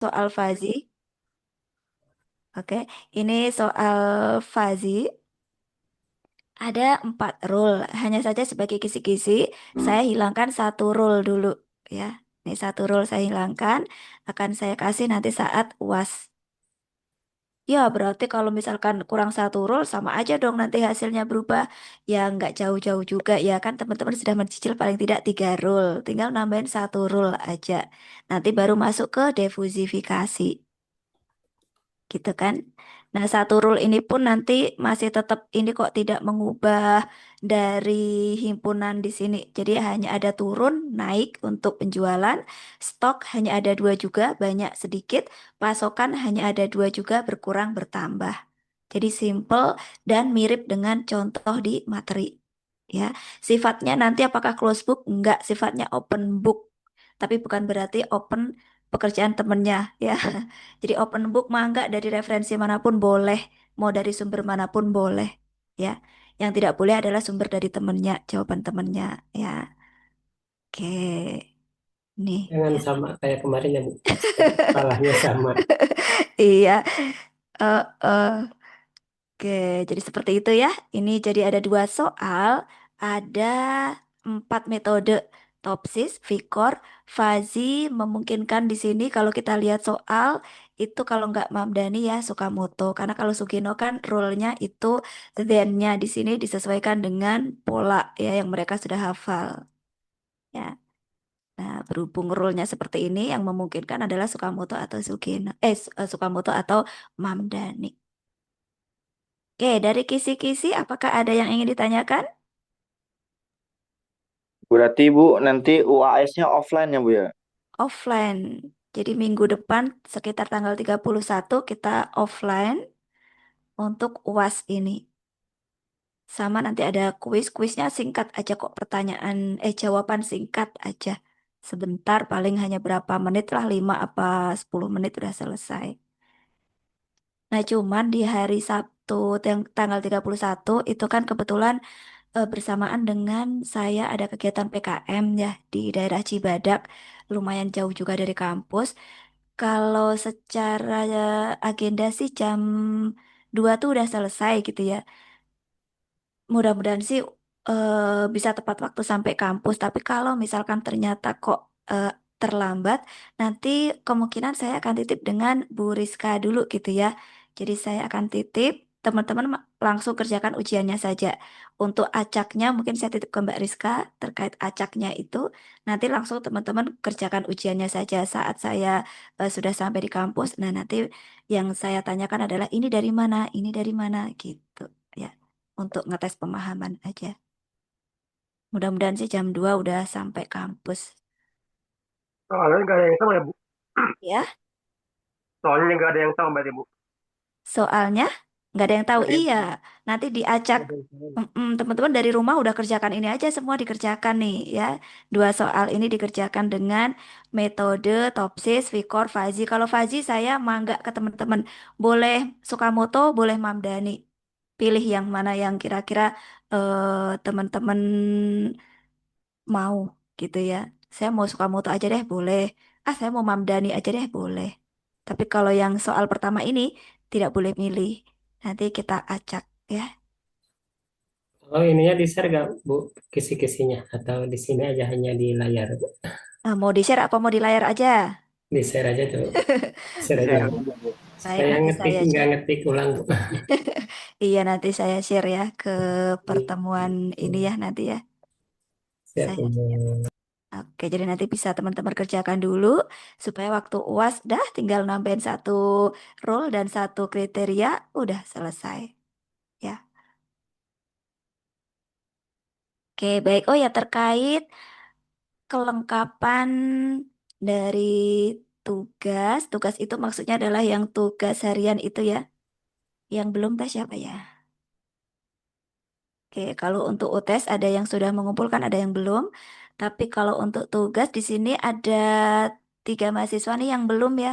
Soal Fazi. Oke, ini soal Fazi. Ada 4 rule. Hanya saja sebagai kisi-kisi, saya hilangkan satu rule dulu. Ya, ini satu rule saya hilangkan. Akan saya kasih nanti saat UAS. Ya, berarti kalau misalkan kurang satu rule, sama aja dong nanti hasilnya berubah. Ya, nggak jauh-jauh juga ya kan teman-teman sudah mencicil paling tidak 3 rule. Tinggal nambahin satu rule aja. Nanti baru masuk ke defusifikasi. Gitu kan. Nah, satu rule ini pun nanti masih tetap ini kok tidak mengubah dari himpunan di sini. Jadi hanya ada turun, naik untuk penjualan, stok hanya ada 2 juga, banyak sedikit, pasokan hanya ada 2 juga, berkurang bertambah. Jadi simple dan mirip dengan contoh di materi. Ya, sifatnya nanti apakah close book? Enggak, sifatnya open book. Tapi bukan berarti open pekerjaan temennya ya. Jadi open book mah enggak dari referensi manapun boleh, mau dari sumber manapun boleh ya. Yang tidak boleh adalah sumber dari temennya, jawaban temennya ya. Oke, nih Jangan ya. sama kayak kemarin ya, Bu. Salahnya sama. Iya, eh eh. Oke, jadi seperti itu ya. Ini jadi ada 2 soal, ada 4 metode Topsis, Vikor, Fazi memungkinkan di sini kalau kita lihat soal itu kalau nggak Mamdani ya Sukamoto. Karena kalau Sugino kan rule-nya itu then-nya di sini disesuaikan dengan pola ya yang mereka sudah hafal ya. Nah, berhubung rule-nya seperti ini yang memungkinkan adalah Sukamoto atau Sugino, Sukamoto atau Mamdani. Oke, dari kisi-kisi, apakah ada yang ingin ditanyakan? Berarti Bu nanti UAS-nya offline ya Bu ya? Offline. Jadi minggu depan sekitar tanggal 31 kita offline untuk UAS ini. Sama nanti ada kuis, kuisnya singkat aja kok pertanyaan, jawaban singkat aja. Sebentar, paling hanya berapa menit lah, 5 apa 10 menit udah selesai. Nah, cuman di hari Sabtu yang tanggal 31 itu kan kebetulan bersamaan dengan saya ada kegiatan PKM ya di daerah Cibadak, lumayan jauh juga dari kampus. Kalau secara agenda sih jam 2 tuh udah selesai gitu ya. Mudah-mudahan sih bisa tepat waktu sampai kampus. Tapi kalau misalkan ternyata kok eh, terlambat, nanti kemungkinan saya akan titip dengan Bu Rizka dulu gitu ya. Jadi saya akan titip, teman-teman langsung kerjakan ujiannya saja. Untuk acaknya mungkin saya titip ke Mbak Rizka terkait acaknya itu. Nanti langsung teman-teman kerjakan ujiannya saja saat saya sudah sampai di kampus. Nah nanti yang saya tanyakan adalah ini dari mana gitu ya untuk ngetes pemahaman aja. Mudah-mudahan sih jam 2 udah sampai kampus. Soalnya nggak ada yang sama ya, Bu. Ya, Soalnya nggak ada yang sama berarti, Bu. soalnya nggak ada yang tahu. Nggak ada yang Iya, sama. nanti diacak. Nggak ada yang sama. Teman-teman dari rumah udah kerjakan ini aja semua dikerjakan nih ya. 2 soal ini dikerjakan dengan metode Topsis, Vikor, Fazi. Kalau Fazi saya mangga ke teman-teman. Boleh Sukamoto, boleh Mamdani. Pilih yang mana yang kira-kira teman-teman mau gitu ya. Saya mau Sukamoto aja deh, boleh. Ah, saya mau Mamdani aja deh, boleh. Tapi kalau yang soal pertama ini tidak boleh milih. Nanti kita acak ya. Oh, ininya di-share gak, Bu, kisi-kisinya? Atau di sini aja hanya di layar? Mau di-share apa mau di layar aja? Di-share aja tuh. Share aja, Share Bu. aja, Bu. Baik, Saya nanti ngetik, saya nggak share. ngetik ulang, Bu. Iya, nanti saya share ya ke pertemuan ini Gitu. ya nanti ya. Siap, Saya share. Bu. Oke, jadi nanti bisa teman-teman kerjakan dulu supaya waktu UAS dah tinggal nambahin satu rule dan satu kriteria udah selesai ya. Oke, baik. Oh ya, terkait kelengkapan dari tugas. Tugas itu maksudnya adalah yang tugas harian itu ya. Yang belum tes siapa ya? Oke, kalau untuk UTS ada yang sudah mengumpulkan, ada yang belum. Tapi kalau untuk tugas di sini ada 3 mahasiswa nih yang belum ya.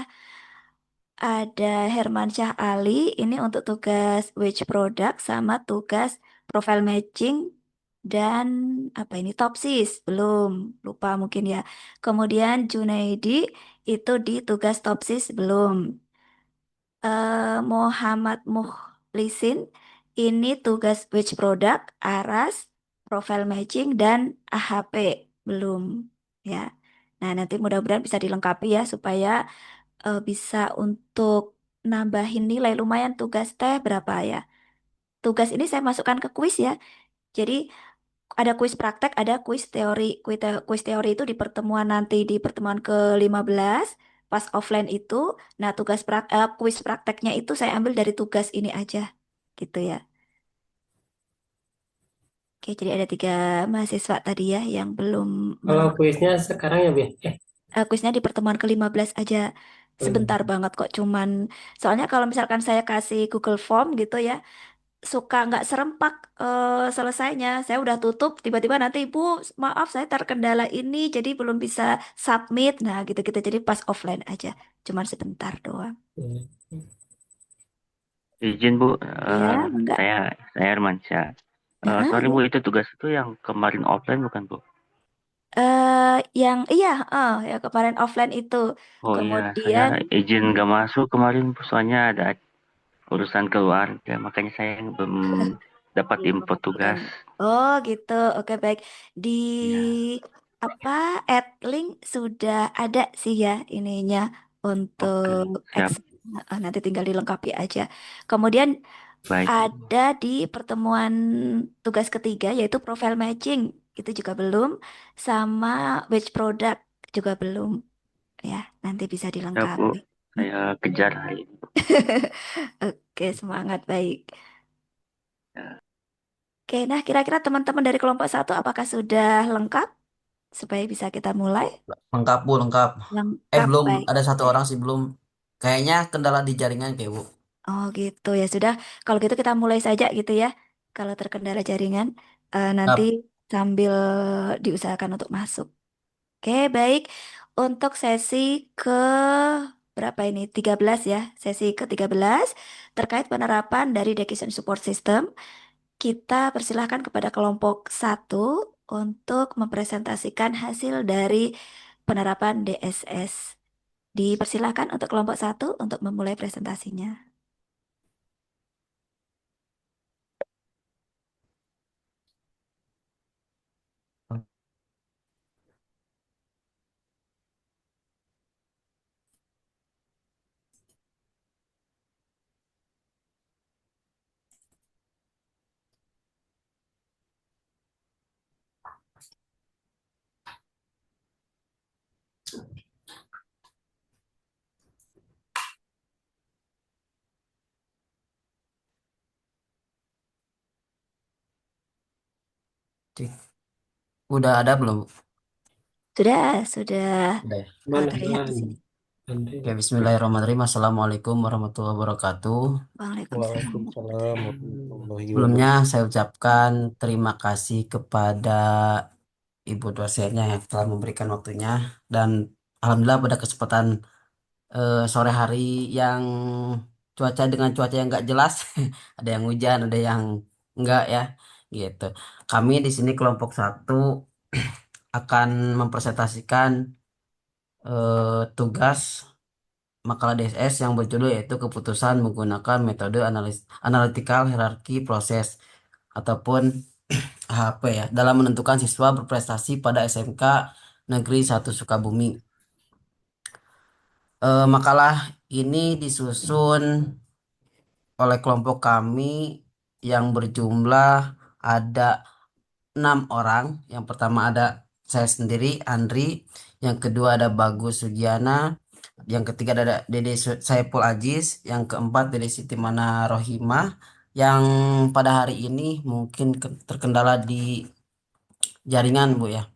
Ada Hermansyah Ali, ini untuk tugas wage product sama tugas profile matching dan apa ini topsis, belum lupa mungkin ya. Kemudian Junaidi itu di tugas topsis belum. Muhammad Muhlisin ini tugas which product, aras, profile matching, dan AHP belum ya. Nah, nanti mudah-mudahan bisa dilengkapi ya supaya bisa untuk nambahin nilai lumayan tugas teh berapa ya. Tugas ini saya masukkan ke kuis ya. Jadi ada kuis praktek, ada kuis teori. Kuis teori itu di pertemuan nanti di pertemuan ke-15 pas offline itu. Nah, kuis prakteknya itu saya ambil dari tugas ini aja. Gitu ya. Oke, jadi ada 3 mahasiswa tadi ya yang belum Kalau melengkapi. kuisnya sekarang ya, Bu? Kuisnya di pertemuan ke-15 aja. Sebentar banget kok, cuman soalnya kalau misalkan saya kasih Google Form gitu ya, suka nggak serempak selesainya. Saya udah tutup, tiba-tiba nanti Ibu, maaf saya terkendala ini, jadi belum bisa submit. Nah, gitu-gitu. Jadi pas offline aja, cuman sebentar doang. Hmm. Izin Bu, Ya, enggak. saya Hermansyah. Sorry Bu, itu tugas itu yang kemarin offline bukan Bu? Yang iya, ya kemarin offline itu. Oh iya, saya Kemudian, izin nggak masuk kemarin Bu, soalnya ada urusan keluarga, makanya saya belum dapat info oke. tugas. Oh gitu, oke baik. Di Ya, apa? Adlink sudah ada sih ya ininya oke, untuk siap, Excel. Nanti tinggal dilengkapi aja. Kemudian baik Bu. ada di pertemuan tugas ketiga yaitu profile matching. Itu juga belum. Sama wage product juga belum. Ya, nanti bisa Siap Bu, dilengkapi. saya kejar hari ini. Oke, semangat baik. Ya, Oke, nah kira-kira teman-teman dari kelompok satu apakah sudah lengkap supaya bisa kita mulai? Lengkap Bu, lengkap. Lengkap Belum baik. ada satu Oke. orang sih belum. Kayaknya kendala di jaringan kayak Bu. Oh gitu ya sudah. Kalau gitu kita mulai saja gitu ya. Kalau terkendala jaringan, nanti Lengkap. sambil diusahakan untuk masuk. Oke, baik. Untuk sesi ke berapa ini? 13 ya. Sesi ke-13 terkait penerapan dari Decision Support System. Kita persilahkan kepada kelompok satu untuk mempresentasikan hasil dari penerapan DSS. Dipersilahkan untuk kelompok satu untuk memulai presentasinya. Cik. Udah ada belum Bu? Sudah Udah ya. Mana terlihat di An? sini. Andre? Oke, Bismillahirrahmanirrahim. Assalamualaikum warahmatullahi wabarakatuh. Waalaikumsalam. Waalaikumsalam warahmatullahi Sebelumnya wabarakatuh. saya ucapkan terima kasih kepada Ibu dosennya yang telah memberikan waktunya dan Alhamdulillah pada kesempatan sore hari yang cuaca yang nggak jelas, ada yang hujan, ada yang enggak ya, gitu. Kami di sini kelompok satu akan mempresentasikan tugas makalah DSS yang berjudul yaitu keputusan menggunakan metode analytical hierarchy process ataupun HP ya dalam menentukan siswa berprestasi pada SMK Negeri 1 Sukabumi. Makalah ini disusun oleh kelompok kami yang berjumlah ada 6 orang. Yang pertama ada saya sendiri, Andri. Yang kedua ada Bagus Sugiana. Yang ketiga ada Dede Saipul Aziz. Yang keempat Dede Sitimana Rohimah. Yang pada hari ini mungkin terkendala di jaringan Bu ya.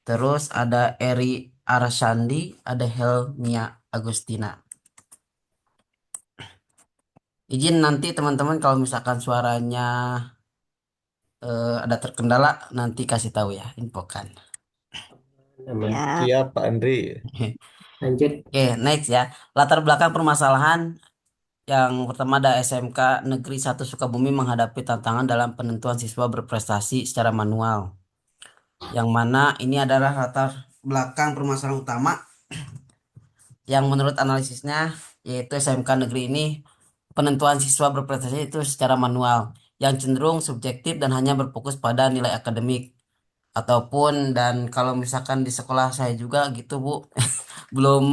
Terus ada Eri Arashandi, ada Helmia Agustina. Izin nanti teman-teman kalau misalkan suaranya ada terkendala nanti kasih tahu ya, infokan. Aman. Ya, Siap Pak Andri. Lanjut. Oke, next ya. Latar belakang permasalahan yang pertama ada SMK Negeri 1 Sukabumi menghadapi tantangan dalam penentuan siswa berprestasi secara manual. Yang mana ini adalah latar belakang permasalahan utama yang menurut analisisnya yaitu SMK negeri ini penentuan siswa berprestasi itu secara manual yang cenderung subjektif dan hanya berfokus pada nilai akademik ataupun dan kalau misalkan di sekolah saya juga gitu Bu belum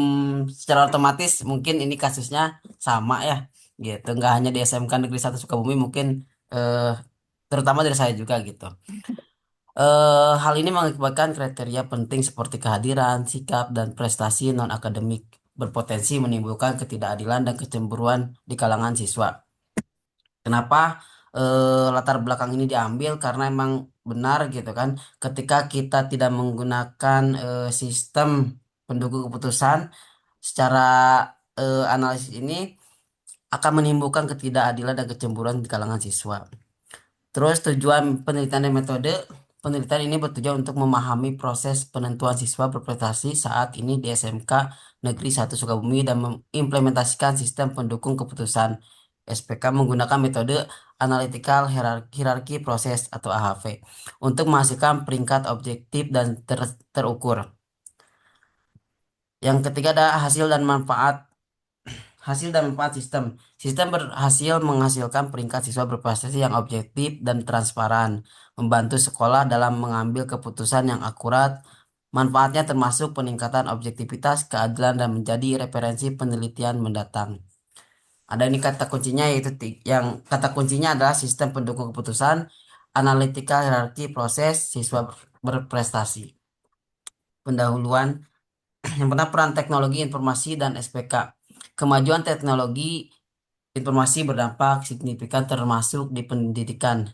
secara otomatis mungkin ini kasusnya sama ya gitu nggak hanya di SMK Negeri 1 Sukabumi mungkin eh, terutama dari saya juga gitu. Hal ini mengakibatkan kriteria penting seperti kehadiran, sikap, dan prestasi non-akademik berpotensi menimbulkan ketidakadilan dan kecemburuan di kalangan siswa. Kenapa latar belakang ini diambil? Karena emang benar gitu kan, ketika kita tidak menggunakan sistem pendukung keputusan secara analisis ini akan menimbulkan ketidakadilan dan kecemburuan di kalangan siswa. Terus tujuan penelitian dan metode penelitian ini bertujuan untuk memahami proses penentuan siswa berprestasi saat ini di SMK Negeri 1 Sukabumi dan mengimplementasikan sistem pendukung keputusan SPK menggunakan metode analytical hierarchy process atau AHV untuk menghasilkan peringkat objektif dan terukur. Yang ketiga ada hasil dan manfaat. Hasil dan manfaat sistem. Sistem berhasil menghasilkan peringkat siswa berprestasi yang objektif dan transparan, membantu sekolah dalam mengambil keputusan yang akurat. Manfaatnya termasuk peningkatan objektivitas, keadilan, dan menjadi referensi penelitian mendatang. Ada ini kata kuncinya yaitu yang kata kuncinya adalah sistem pendukung keputusan, analytical hierarchy proses, siswa berprestasi. Pendahuluan yang pertama peran teknologi informasi dan SPK. Kemajuan teknologi informasi berdampak signifikan termasuk di pendidikan.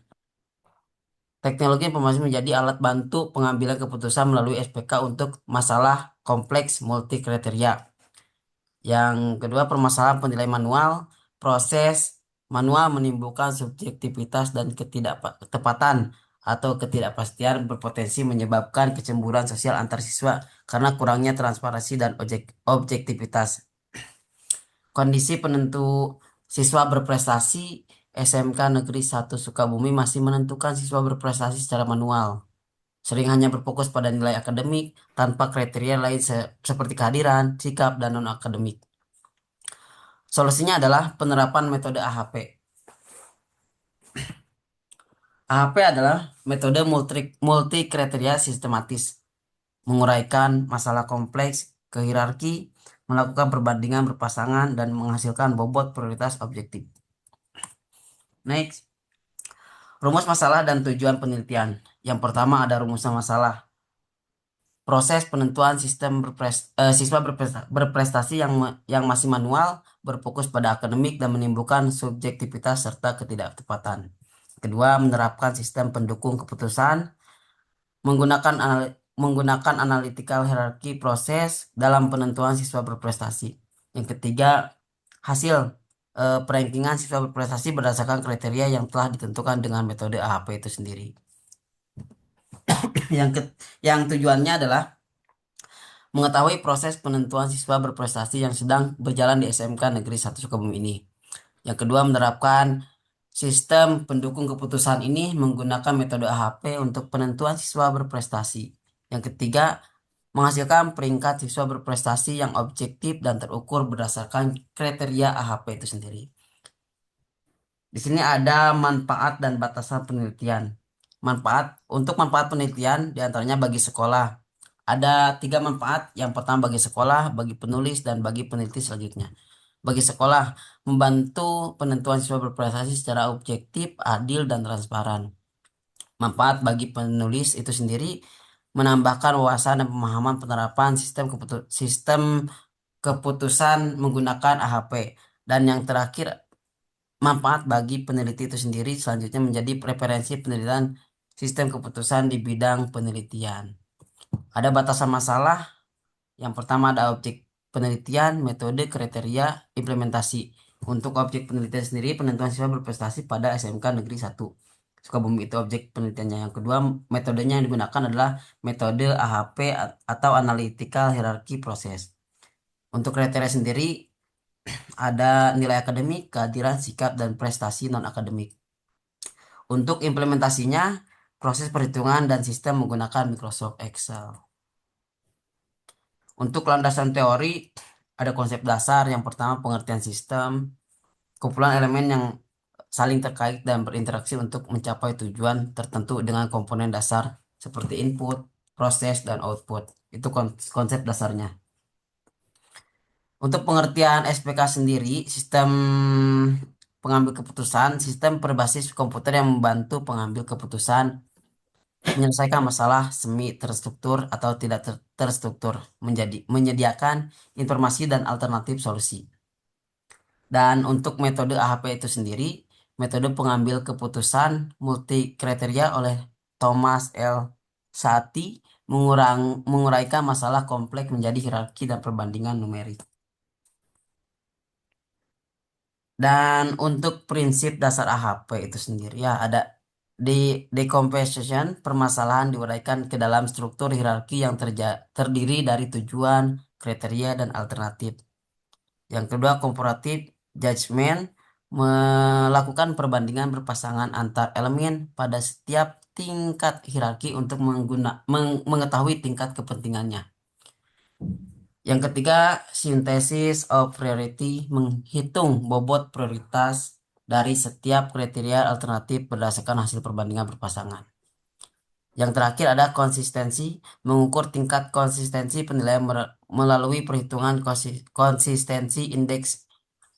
Teknologi informasi menjadi alat bantu pengambilan keputusan melalui SPK untuk masalah kompleks multi kriteria. Yang kedua, permasalahan penilaian manual. Proses manual menimbulkan subjektivitas dan ketidaktepatan atau ketidakpastian berpotensi menyebabkan kecemburuan sosial antar siswa karena kurangnya transparansi dan objektivitas. Kondisi penentu siswa berprestasi SMK Negeri 1 Sukabumi masih menentukan siswa berprestasi secara manual. Sering hanya berfokus pada nilai akademik tanpa kriteria lain seperti kehadiran, sikap, dan non-akademik. Solusinya adalah penerapan metode AHP. AHP adalah metode multi kriteria sistematis, menguraikan masalah kompleks ke hierarki, melakukan perbandingan berpasangan, dan menghasilkan bobot prioritas objektif. Next, rumus masalah dan tujuan penelitian. Yang pertama ada rumusan masalah. Proses penentuan sistem siswa berprestasi yang masih manual, berfokus pada akademik dan menimbulkan subjektivitas serta ketidaktepatan. Kedua, menerapkan sistem pendukung keputusan, menggunakan analytical hierarchy proses dalam penentuan siswa berprestasi. Yang ketiga, hasil perankingan siswa berprestasi berdasarkan kriteria yang telah ditentukan dengan metode AHP itu sendiri. Yang tujuannya adalah mengetahui proses penentuan siswa berprestasi yang sedang berjalan di SMK Negeri 1 Sukabumi ini. Yang kedua, menerapkan sistem pendukung keputusan ini menggunakan metode AHP untuk penentuan siswa berprestasi. Yang ketiga, menghasilkan peringkat siswa berprestasi yang objektif dan terukur berdasarkan kriteria AHP itu sendiri. Di sini ada manfaat dan batasan penelitian. Untuk manfaat penelitian diantaranya bagi sekolah. Ada 3 manfaat. Yang pertama bagi sekolah, bagi penulis, dan bagi peneliti selanjutnya. Bagi sekolah, membantu penentuan siswa berprestasi secara objektif, adil, dan transparan. Manfaat bagi penulis itu sendiri menambahkan wawasan dan pemahaman penerapan sistem keputusan menggunakan AHP. Dan yang terakhir, manfaat bagi peneliti itu sendiri selanjutnya menjadi referensi penelitian sistem keputusan di bidang penelitian. Ada batasan masalah. Yang pertama ada objek penelitian, metode, kriteria, implementasi. Untuk objek penelitian sendiri, penentuan siswa berprestasi pada SMK Negeri 1 Sukabumi itu objek penelitiannya. Yang kedua, metodenya yang digunakan adalah metode AHP atau Analytical Hierarchy Process. Untuk kriteria sendiri, ada nilai akademik, kehadiran, sikap, dan prestasi non-akademik. Untuk implementasinya, proses perhitungan dan sistem menggunakan Microsoft Excel. Untuk landasan teori, ada konsep dasar. Yang pertama pengertian sistem, kumpulan elemen yang saling terkait dan berinteraksi untuk mencapai tujuan tertentu dengan komponen dasar seperti input, proses, dan output. Itu konsep dasarnya. Untuk pengertian SPK sendiri, sistem pengambil keputusan, sistem berbasis komputer yang membantu pengambil keputusan menyelesaikan masalah semi terstruktur atau tidak terstruktur, menyediakan informasi dan alternatif solusi. Dan untuk metode AHP itu sendiri, metode pengambil keputusan multi kriteria oleh Thomas L. Saati menguraikan masalah kompleks menjadi hierarki dan perbandingan numerik. Dan untuk prinsip dasar AHP itu sendiri ya ada di decomposition, permasalahan diuraikan ke dalam struktur hierarki yang terdiri dari tujuan, kriteria, dan alternatif. Yang kedua, comparative judgment, melakukan perbandingan berpasangan antar elemen pada setiap tingkat hierarki untuk mengetahui tingkat kepentingannya. Yang ketiga, synthesis of priority, menghitung bobot prioritas dari setiap kriteria alternatif berdasarkan hasil perbandingan berpasangan. Yang terakhir ada konsistensi, mengukur tingkat konsistensi penilaian melalui perhitungan konsistensi indeks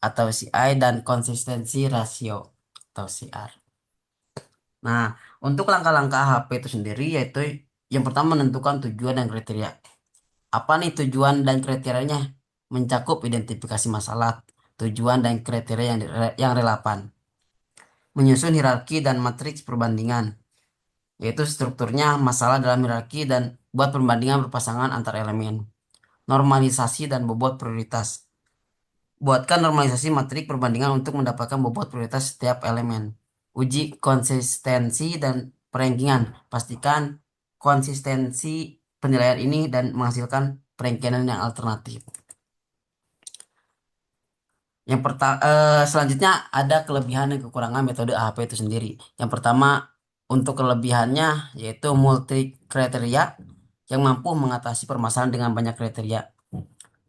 atau CI dan konsistensi rasio atau CR. Nah, untuk langkah-langkah AHP itu sendiri yaitu yang pertama menentukan tujuan dan kriteria. Apa nih tujuan dan kriterianya? Mencakup identifikasi masalah, tujuan dan kriteria yang relevan. Menyusun hierarki dan matriks perbandingan, yaitu strukturnya masalah dalam hierarki dan buat perbandingan berpasangan antar elemen. Normalisasi dan bobot prioritas. Buatkan normalisasi matrik perbandingan untuk mendapatkan bobot prioritas setiap elemen. Uji konsistensi dan perankingan. Pastikan konsistensi penilaian ini dan menghasilkan perankingan yang alternatif. Selanjutnya ada kelebihan dan kekurangan metode AHP itu sendiri. Yang pertama, untuk kelebihannya yaitu multi kriteria yang mampu mengatasi permasalahan dengan banyak kriteria.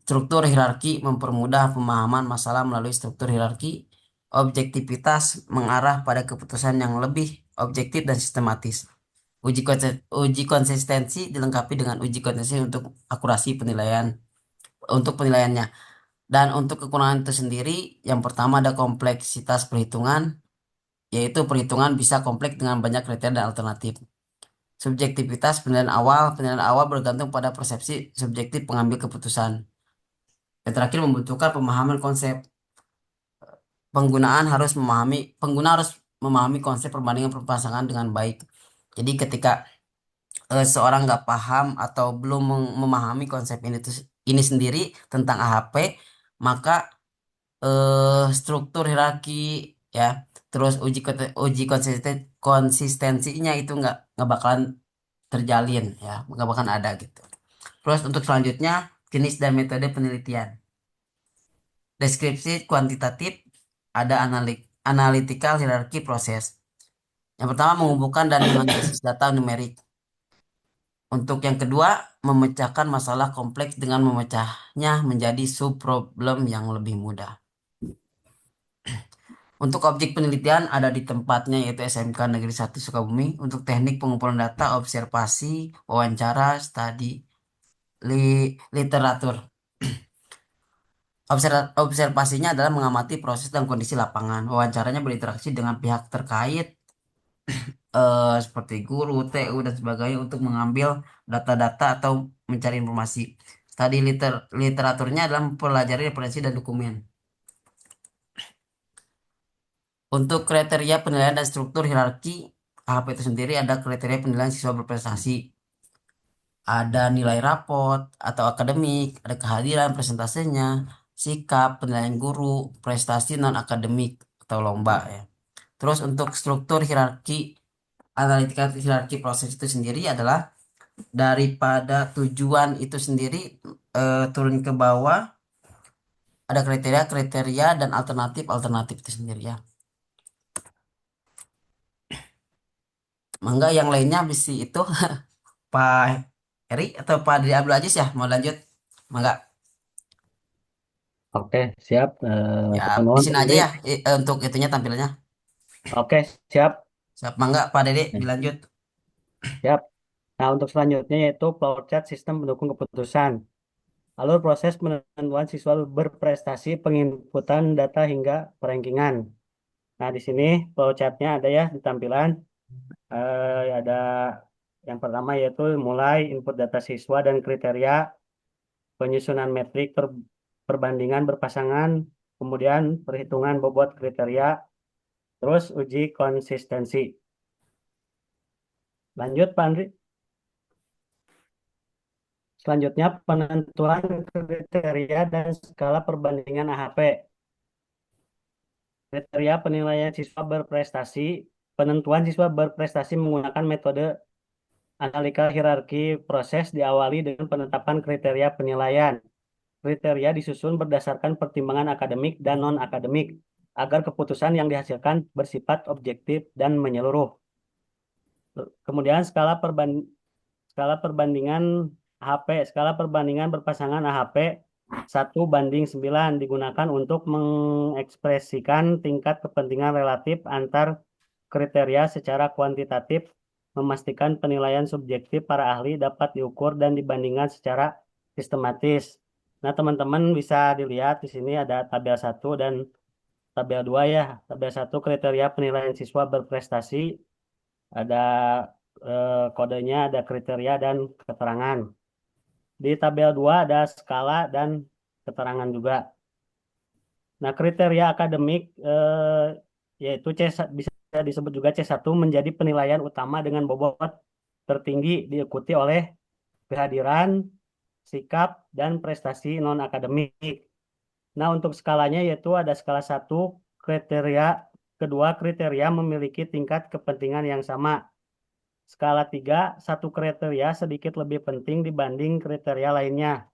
Struktur hierarki mempermudah pemahaman masalah melalui struktur hierarki. Objektivitas mengarah pada keputusan yang lebih objektif dan sistematis. Uji konsistensi dilengkapi dengan uji konsistensi untuk akurasi penilaiannya. Dan untuk kekurangan itu sendiri, yang pertama ada kompleksitas perhitungan, yaitu perhitungan bisa kompleks dengan banyak kriteria dan alternatif. Subjektivitas penilaian awal bergantung pada persepsi subjektif pengambil keputusan. Yang terakhir membutuhkan pemahaman konsep. Pengguna harus memahami konsep perbandingan perpasangan dengan baik. Jadi ketika seorang nggak paham atau belum memahami konsep ini sendiri tentang AHP, maka struktur hierarki ya, terus uji konsistensinya itu nggak bakalan terjalin ya, nggak bakalan ada gitu. Terus untuk selanjutnya jenis dan metode penelitian. Deskripsi kuantitatif ada analytical hierarchy proses. Yang pertama mengumpulkan dan menganalisis data numerik. Untuk yang kedua memecahkan masalah kompleks dengan memecahnya menjadi subproblem yang lebih mudah. Untuk objek penelitian ada di tempatnya yaitu SMK Negeri 1 Sukabumi. Untuk teknik pengumpulan data, observasi, wawancara, studi, literatur. Observasinya adalah mengamati proses dan kondisi lapangan. Wawancaranya berinteraksi dengan pihak terkait seperti guru, TU, dan sebagainya untuk mengambil data-data atau mencari informasi. Studi literaturnya adalah mempelajari referensi dan dokumen. Untuk kriteria penilaian dan struktur hierarki AHP itu sendiri ada kriteria penilaian siswa berprestasi. Ada nilai raport atau akademik, ada kehadiran presentasenya, sikap, penilaian guru, prestasi non-akademik atau lomba ya. Terus untuk struktur hierarki, analitika hierarki proses itu sendiri adalah daripada tujuan itu sendiri turun ke bawah ada kriteria dan alternatif itu sendiri ya. Mangga yang lainnya bisa itu Pak Eri atau Pak Dri Abdul Aziz ya mau lanjut? Mangga. Oke, siap. Ya, Tukang di nuhun, sini Pak aja Andri. ya untuk itunya tampilannya. Oke, siap. Siap, Mangga, Pak Dede, dilanjut. Siap. Nah, untuk selanjutnya yaitu flowchart sistem pendukung keputusan. Alur proses penentuan siswa berprestasi, penginputan data hingga perankingan. Nah, di sini flowchartnya ada ya di tampilan. Ada yang pertama yaitu mulai input data siswa dan kriteria, penyusunan metrik perbandingan berpasangan, kemudian perhitungan bobot kriteria, terus uji konsistensi. Lanjut, Pak Andri. Selanjutnya penentuan kriteria dan skala perbandingan AHP. Kriteria penilaian siswa berprestasi. Penentuan siswa berprestasi menggunakan metode analika hierarki proses diawali dengan penetapan kriteria penilaian. Kriteria disusun berdasarkan pertimbangan akademik dan non-akademik agar keputusan yang dihasilkan bersifat objektif dan menyeluruh. Kemudian skala perbandingan AHP, skala perbandingan berpasangan AHP 1:9 digunakan untuk mengekspresikan tingkat kepentingan relatif antar kriteria secara kuantitatif, memastikan penilaian subjektif para ahli dapat diukur dan dibandingkan secara sistematis. Nah, teman-teman bisa dilihat di sini ada tabel 1 dan tabel 2 ya. Tabel 1 kriteria penilaian siswa berprestasi, ada kodenya, ada kriteria dan keterangan. Di tabel 2 ada skala dan keterangan juga. Nah, kriteria akademik yaitu bisa disebut juga C1 menjadi penilaian utama dengan bobot tertinggi diikuti oleh kehadiran, sikap, dan prestasi non-akademik. Nah, untuk skalanya yaitu ada skala 1, kedua kriteria memiliki tingkat kepentingan yang sama. Skala 3, satu kriteria sedikit lebih penting dibanding kriteria lainnya.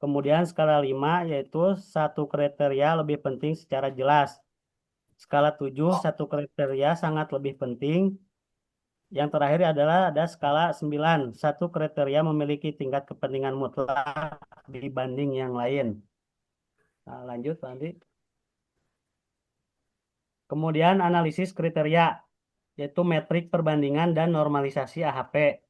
Kemudian skala 5 yaitu satu kriteria lebih penting secara jelas. Skala 7, satu kriteria sangat lebih penting. Yang terakhir adalah ada skala 9, satu kriteria memiliki tingkat kepentingan mutlak dibanding yang lain. Nah, lanjut nanti. Kemudian analisis kriteria, yaitu metrik perbandingan dan normalisasi AHP.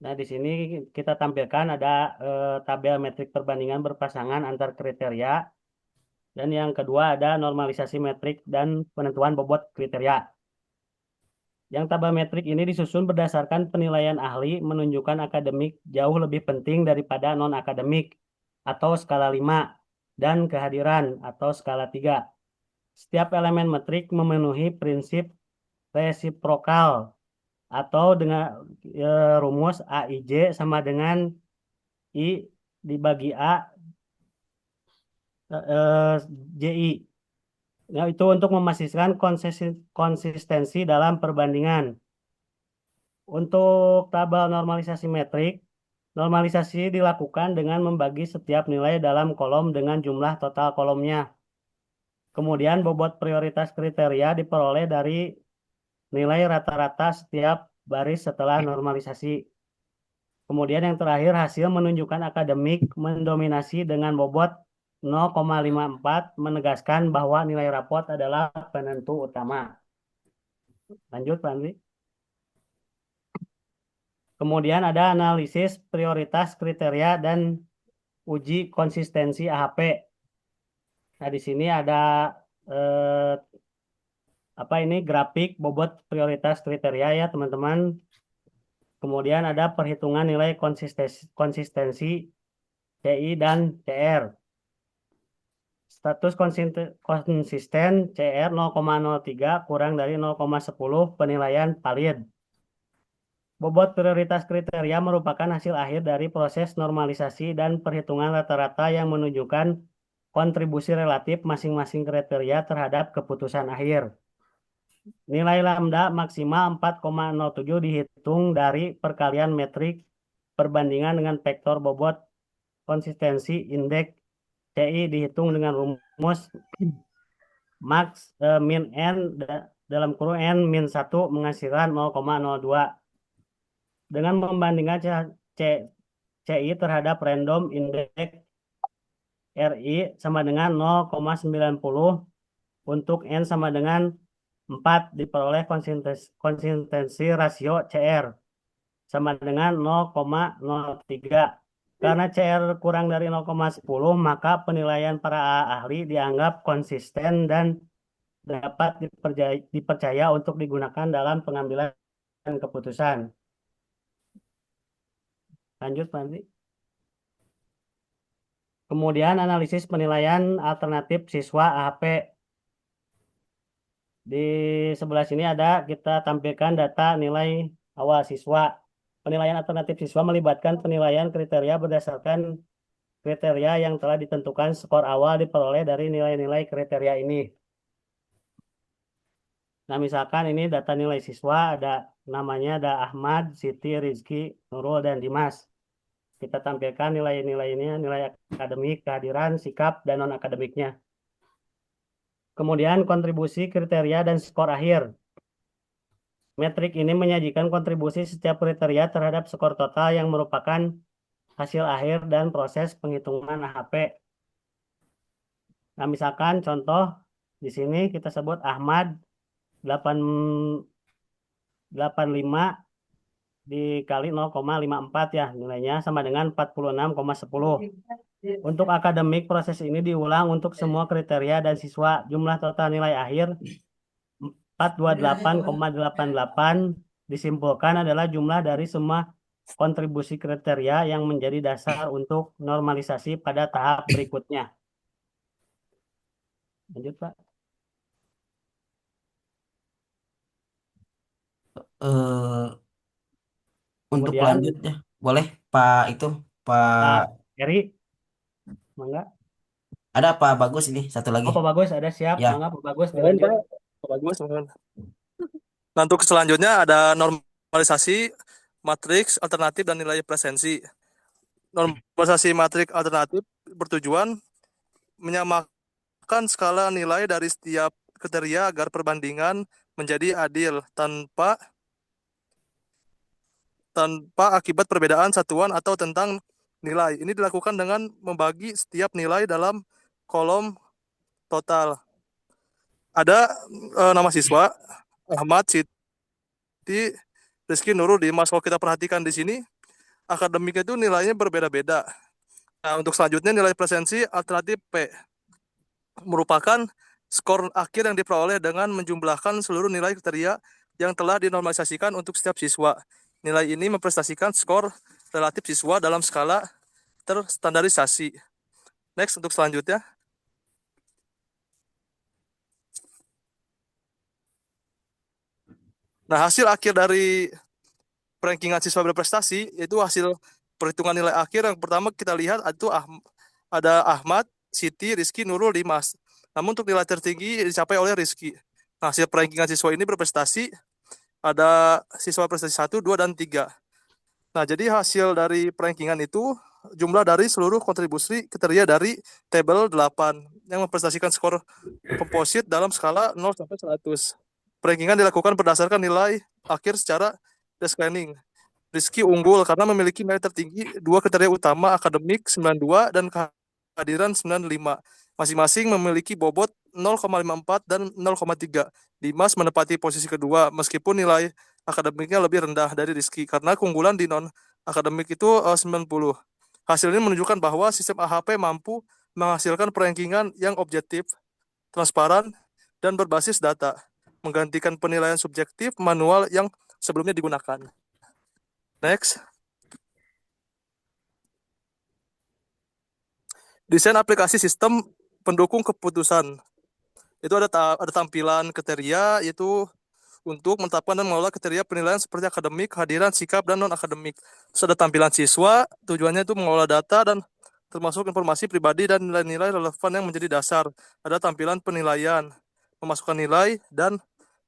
Nah, di sini kita tampilkan ada tabel metrik perbandingan berpasangan antar kriteria. Dan yang kedua ada normalisasi metrik dan penentuan bobot kriteria. Yang tabel metrik ini disusun berdasarkan penilaian ahli menunjukkan akademik jauh lebih penting daripada non-akademik atau skala 5 dan kehadiran atau skala 3. Setiap elemen metrik memenuhi prinsip resiprokal atau dengan rumus AIJ sama dengan I dibagi A JI. Nah, itu untuk memastikan konsistensi dalam perbandingan. Untuk tabel normalisasi metrik, normalisasi dilakukan dengan membagi setiap nilai dalam kolom dengan jumlah total kolomnya. Kemudian bobot prioritas kriteria diperoleh dari nilai rata-rata setiap baris setelah normalisasi. Kemudian yang terakhir hasil menunjukkan akademik mendominasi dengan bobot 0,54 menegaskan bahwa nilai rapot adalah penentu utama. Lanjut, Pak Andri. Kemudian ada analisis prioritas kriteria dan uji konsistensi AHP. Nah, di sini ada grafik bobot prioritas kriteria ya, teman-teman. Kemudian ada perhitungan nilai konsistensi CI dan CR. Status konsisten CR 0,03 kurang dari 0,10 penilaian valid. Bobot prioritas kriteria merupakan hasil akhir dari proses normalisasi dan perhitungan rata-rata yang menunjukkan kontribusi relatif masing-masing kriteria terhadap keputusan akhir. Nilai lambda maksimal 4,07 dihitung dari perkalian metrik perbandingan dengan vektor bobot konsistensi indeks CI dihitung dengan rumus max min N dalam kurung N min 1 menghasilkan 0,02. Dengan membandingkan CI terhadap random index RI sama dengan 0,90 untuk N sama dengan 4 diperoleh konsistensi rasio CR sama dengan 0,03. Karena CR kurang dari 0,10, maka penilaian para ahli dianggap konsisten dan dapat dipercaya untuk digunakan dalam pengambilan keputusan. Lanjut, Pak Andri. Kemudian analisis penilaian alternatif siswa AHP. Di sebelah sini kita tampilkan data nilai awal siswa. Penilaian alternatif siswa melibatkan penilaian kriteria berdasarkan kriteria yang telah ditentukan, skor awal diperoleh dari nilai-nilai kriteria ini. Nah, misalkan ini data nilai siswa, namanya ada Ahmad, Siti, Rizky, Nurul, dan Dimas. Kita tampilkan nilai-nilai ini, nilai akademik, kehadiran, sikap, dan non-akademiknya. Kemudian kontribusi kriteria dan skor akhir. Metrik ini menyajikan kontribusi setiap kriteria terhadap skor total yang merupakan hasil akhir dan proses penghitungan AHP. Nah, misalkan contoh di sini kita sebut Ahmad 85 dikali 0,54 ya, nilainya sama dengan 46,10. Untuk akademik, proses ini diulang untuk semua kriteria dan siswa. Jumlah total nilai akhir 428,88 disimpulkan adalah jumlah dari semua kontribusi kriteria yang menjadi dasar untuk normalisasi pada tahap berikutnya. Lanjut, Pak. Eh, untuk Kemudian, lanjutnya, boleh Pak Pak Eri, mangga. ada Pak Bagus ini satu lagi. Oh, Pak Bagus ada, siap. Ya. Mangga, Pak Bagus Mohon, dilanjut. Pak. Pak Bagus, mohon. Nah, untuk selanjutnya ada normalisasi matriks alternatif dan nilai presensi. Normalisasi matriks alternatif bertujuan menyamakan skala nilai dari setiap kriteria agar perbandingan menjadi adil tanpa akibat perbedaan satuan atau tentang nilai. Ini dilakukan dengan membagi setiap nilai dalam kolom total. Ada nama siswa, Ahmad, Siti, Rizky, Nurul, Dimas. Kalau kita perhatikan di sini, akademiknya itu nilainya berbeda-beda. Nah, untuk selanjutnya nilai presensi alternatif P merupakan skor akhir yang diperoleh dengan menjumlahkan seluruh nilai kriteria yang telah dinormalisasikan untuk setiap siswa. Nilai ini mempresentasikan skor relatif siswa dalam skala terstandarisasi. Next, untuk selanjutnya. Nah, hasil akhir dari rankingan siswa berprestasi itu hasil perhitungan nilai akhir. Yang pertama kita lihat itu ada Ahmad, Siti, Rizky, Nurul, Dimas. Namun untuk nilai tertinggi dicapai oleh Rizky. Nah, hasil rankingan siswa ini berprestasi ada siswa prestasi 1, 2, dan 3. Nah, jadi hasil dari rankingan itu jumlah dari seluruh kontribusi kriteria dari tabel 8 yang mempresentasikan skor komposit dalam skala 0 sampai 100. Rankingan dilakukan berdasarkan nilai akhir secara desclining. Rizky unggul karena memiliki nilai tertinggi dua kriteria utama, akademik 92 dan kehadiran 95. Masing-masing memiliki bobot 0,54 dan 0,3. Dimas menempati posisi kedua meskipun nilai akademiknya lebih rendah dari Rizky karena keunggulan di non-akademik itu 90. Hasil ini menunjukkan bahwa sistem AHP mampu menghasilkan perankingan yang objektif, transparan, dan berbasis data, menggantikan penilaian subjektif manual yang sebelumnya digunakan. Next. Desain aplikasi sistem pendukung keputusan. Itu ada tampilan kriteria, yaitu untuk menetapkan dan mengelola kriteria penilaian seperti akademik, kehadiran, sikap, dan non-akademik. Terus ada tampilan siswa, tujuannya itu mengelola data dan termasuk informasi pribadi dan nilai-nilai relevan yang menjadi dasar. Ada tampilan penilaian, memasukkan nilai dan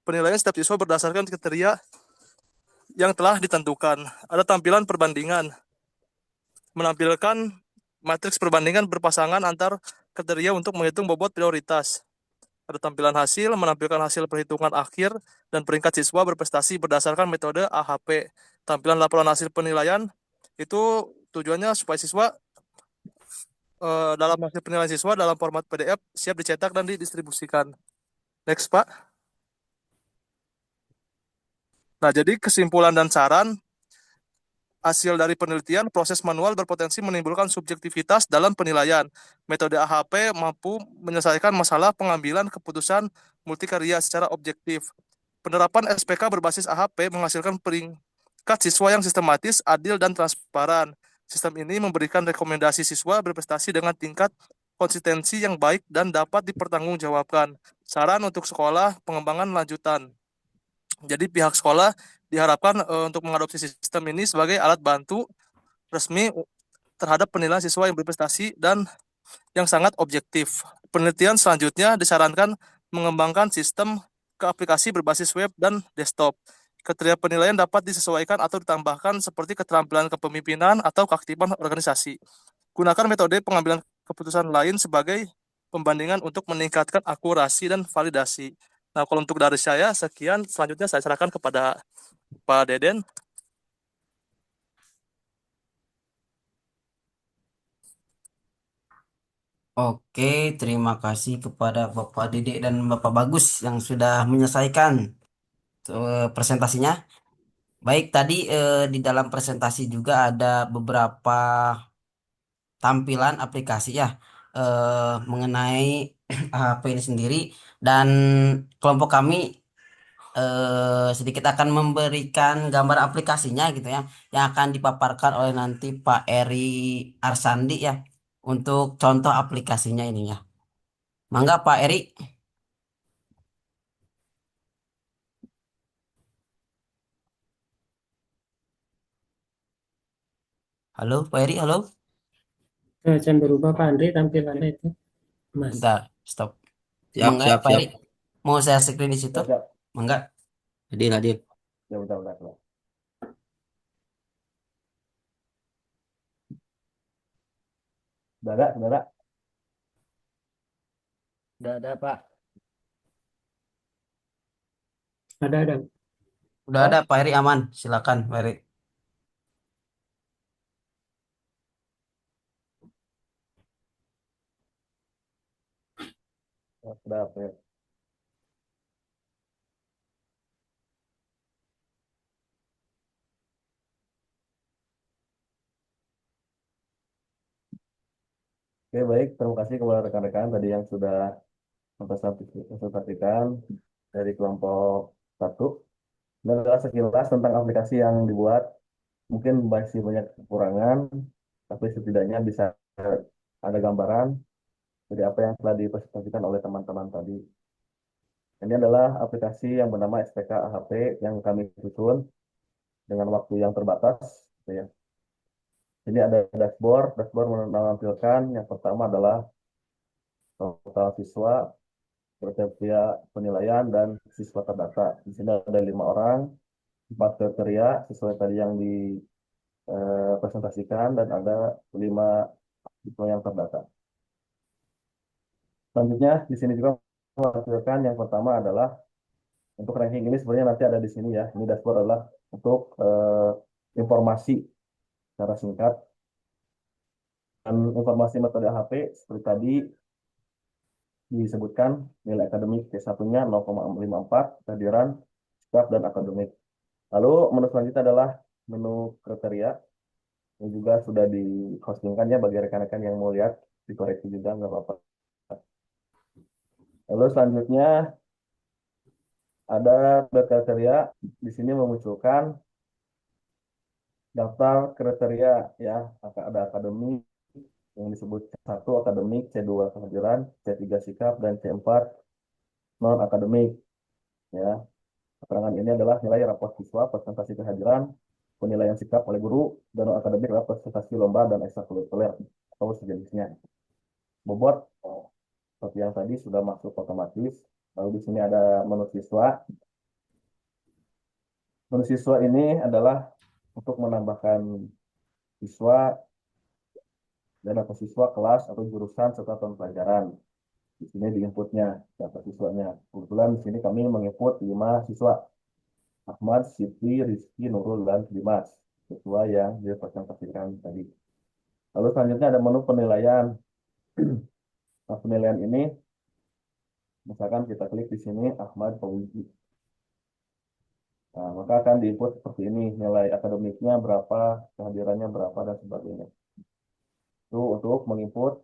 penilaian setiap siswa berdasarkan kriteria yang telah ditentukan. Ada tampilan perbandingan, menampilkan matriks perbandingan berpasangan antar kriteria untuk menghitung bobot prioritas. Ada tampilan hasil, menampilkan hasil perhitungan akhir dan peringkat siswa berprestasi berdasarkan metode AHP. Tampilan laporan hasil penilaian itu tujuannya supaya siswa dalam hasil penilaian siswa dalam format PDF siap dicetak dan didistribusikan. Next, Pak. Nah, jadi kesimpulan dan saran hasil dari penelitian, proses manual berpotensi menimbulkan subjektivitas dalam penilaian. Metode AHP mampu menyelesaikan masalah pengambilan keputusan multikarya secara objektif. Penerapan SPK berbasis AHP menghasilkan peringkat siswa yang sistematis, adil, dan transparan. Sistem ini memberikan rekomendasi siswa berprestasi dengan tingkat konsistensi yang baik dan dapat dipertanggungjawabkan. Saran untuk sekolah, pengembangan lanjutan. Jadi pihak sekolah diharapkan untuk mengadopsi sistem ini sebagai alat bantu resmi terhadap penilaian siswa yang berprestasi dan yang sangat objektif. Penelitian selanjutnya disarankan mengembangkan sistem ke aplikasi berbasis web dan desktop. Kriteria penilaian dapat disesuaikan atau ditambahkan seperti keterampilan kepemimpinan atau keaktifan organisasi. Gunakan metode pengambilan keputusan lain sebagai pembandingan untuk meningkatkan akurasi dan validasi. Nah, kalau untuk dari saya, sekian. Selanjutnya saya serahkan kepada Pak Deden. Oke, terima kasih kepada Bapak Dedek dan Bapak Bagus yang sudah menyelesaikan presentasinya. Baik, tadi di dalam presentasi juga ada beberapa tampilan aplikasi ya mengenai HP ini sendiri, dan kelompok kami sedikit akan memberikan gambar aplikasinya gitu ya, yang akan dipaparkan oleh nanti Pak Eri Arsandi ya untuk contoh aplikasinya ini ya. Mangga Pak Eri. Halo Pak Eri, halo. Jangan berubah Pak Andri tampilannya itu, Mas. Bentar, stop. Siap, Mangga siap, Pak siap. Eri. Mau saya screen di situ? Siap. Mangga. Hadir, hadir. Ya, bentar, bentar. Saudara, saudara. Udah ada Pak. Ada. Udah ada Pak Eri, aman. Silakan Pak Eri. Sudah, ya. Oke, baik. Terima kasih kepada rekan-rekan tadi yang sudah mempresentasikan dari kelompok 1. Ini adalah sekilas tentang aplikasi yang dibuat. Mungkin masih banyak kekurangan, tapi setidaknya bisa ada gambaran dari apa yang telah dipresentasikan oleh teman-teman tadi. Ini adalah aplikasi yang bernama SPK AHP yang kami susun dengan waktu yang terbatas. Gitu ya. Ini ada dashboard menampilkan yang pertama adalah total siswa, kriteria penilaian, dan siswa terdata. Di sini ada 5 orang, 4 kriteria sesuai tadi yang dipresentasikan, dan ada 5 siswa yang terdata. Selanjutnya di sini juga menampilkan yang pertama adalah untuk ranking ini sebenarnya nanti ada di sini ya. Ini dashboard adalah untuk informasi secara singkat. Dan informasi metode HP seperti tadi disebutkan nilai akademik C1-nya 0,54, kehadiran, sikap, dan akademik. Lalu menu selanjutnya adalah menu kriteria yang juga sudah di-hostingkan ya bagi rekan-rekan yang mau lihat, dikoreksi juga nggak apa-apa. Lalu selanjutnya ada kriteria, di sini memunculkan daftar kriteria ya, ada akademik yang disebut C1 akademik, C2 kehadiran, C3 sikap, dan C4 non akademik ya. Keterangan ini adalah nilai rapor siswa, presentasi kehadiran, penilaian sikap oleh guru, dan non akademik adalah presentasi lomba dan ekstrakurikuler atau sejenisnya. Bobot seperti yang tadi sudah masuk otomatis. Lalu di sini ada menu siswa. Menu siswa ini adalah untuk menambahkan siswa dan atau siswa kelas atau jurusan serta tahun pelajaran. Di sini di inputnya data siswanya. Kebetulan di sini kami menginput 5 siswa. Ahmad, Siti, Rizky, Nurul, dan Dimas. Sesuai yang dipresentasikan tadi. Lalu selanjutnya ada menu penilaian. Nah, penilaian ini, misalkan kita klik di sini Ahmad Fauzi. Nah, maka akan diinput seperti ini, nilai akademiknya berapa, kehadirannya berapa, dan sebagainya. Itu untuk menginput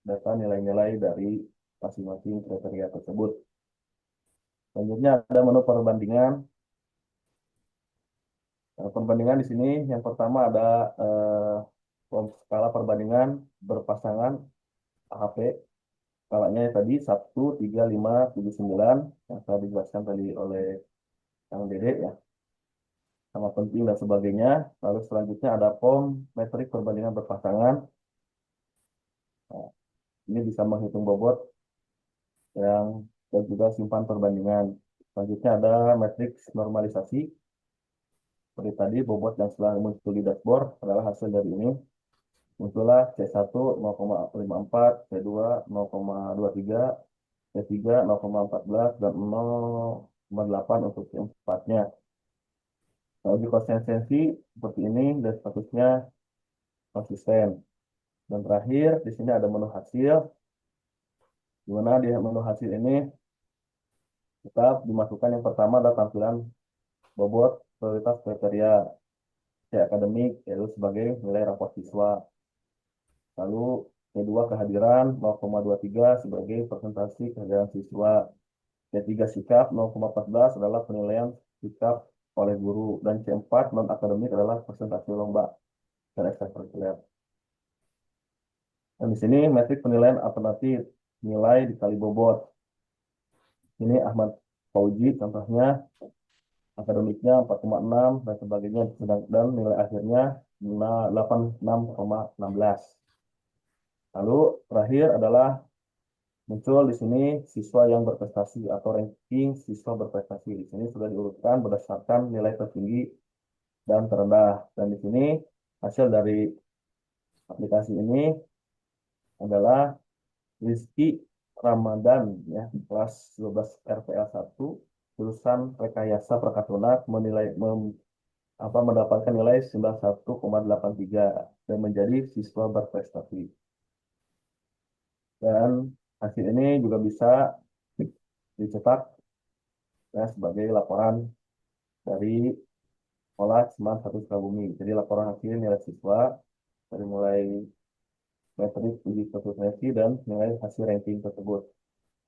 data nilai-nilai dari masing-masing kriteria tersebut. Selanjutnya ada menu perbandingan. Nah, perbandingan di sini yang pertama ada skala perbandingan berpasangan AHP. Skalanya tadi 1, 3, 5, 7, 9 yang telah dijelaskan tadi oleh Kang Dede ya, sama penting dan sebagainya. Lalu selanjutnya ada POM, metrik perbandingan berpasangan. Nah, ini bisa menghitung bobot yang dan juga simpan perbandingan. Selanjutnya ada matriks normalisasi. Seperti tadi, bobot yang setelah muncul di dashboard adalah hasil dari ini. Muncullah C1 0,54, C2 0,23, C3 0,14, dan 0,8 untuk C4-nya. Nah, uji konsistensi seperti ini dan statusnya konsisten. Dan terakhir, di sini ada menu hasil, di mana di menu hasil ini tetap dimasukkan yang pertama adalah tampilan bobot prioritas kriteria C akademik, yaitu sebagai nilai rapor siswa. Lalu kedua kehadiran 0,23 sebagai presentasi kehadiran siswa. C3 sikap 0,14 adalah penilaian sikap oleh guru. Dan C4 non akademik adalah presentasi lomba dan ekstrakurikuler. Dan di sini metrik penilaian alternatif nilai dikali bobot. Ini Ahmad Fauzi contohnya, akademiknya 4,6 dan sebagainya, dan nilai akhirnya 86,16. Lalu terakhir adalah muncul di sini siswa yang berprestasi atau ranking siswa berprestasi. Di sini sudah diurutkan berdasarkan nilai tertinggi dan terendah. Dan di sini hasil dari aplikasi ini adalah Rizky Ramadan ya, kelas 12 RPL 1, lulusan Rekayasa Perkatunak mendapatkan nilai 91,83 dan menjadi siswa berprestasi. Dan hasil ini juga bisa dicetak ya, sebagai laporan dari Sekolah Seman 1 Sukabumi. Jadi laporan hasil nilai siswa dari mulai metrik uji kompetensi dan nilai hasil ranking tersebut.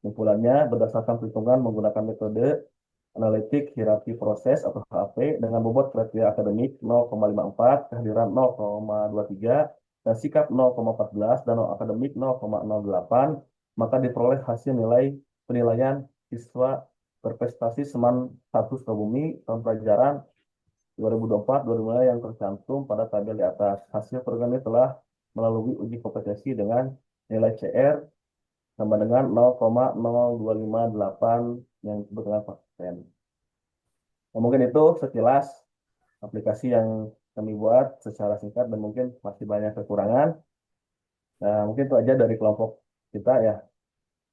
Kumpulannya berdasarkan perhitungan menggunakan metode analitik hierarki proses atau HAP dengan bobot kriteria akademik 0,54, kehadiran 0,23, dan sikap 0,14 dan non akademik 0,08, maka diperoleh hasil nilai penilaian siswa berprestasi Seman 1 Sukabumi tahun pelajaran 2024-2025 yang tercantum pada tabel di atas. Hasil program ini telah melalui uji kompetensi dengan nilai CR sama dengan 0,0258 yang disebut dengan pasien. Nah, mungkin itu sekilas aplikasi yang kami buat secara singkat dan mungkin masih banyak kekurangan. Nah, mungkin itu aja dari kelompok kita ya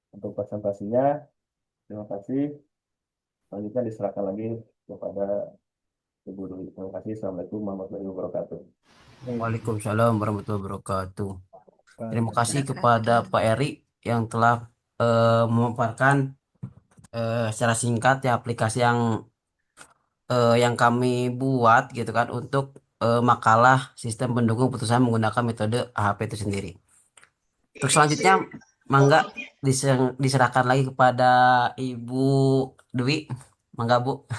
untuk presentasinya. Terima kasih. Selanjutnya diserahkan lagi kepada Ibu Dwi. Terima kasih. Assalamualaikum warahmatullahi wabarakatuh. Waalaikumsalam warahmatullahi wabarakatuh. Terima kasih kepada Wabarakatuh. Pak Eri yang telah memaparkan secara singkat ya aplikasi yang kami buat gitu kan untuk makalah sistem pendukung putusan menggunakan metode AHP itu sendiri. Terus selanjutnya mangga diserahkan lagi kepada Ibu Dwi. Mangga Bu.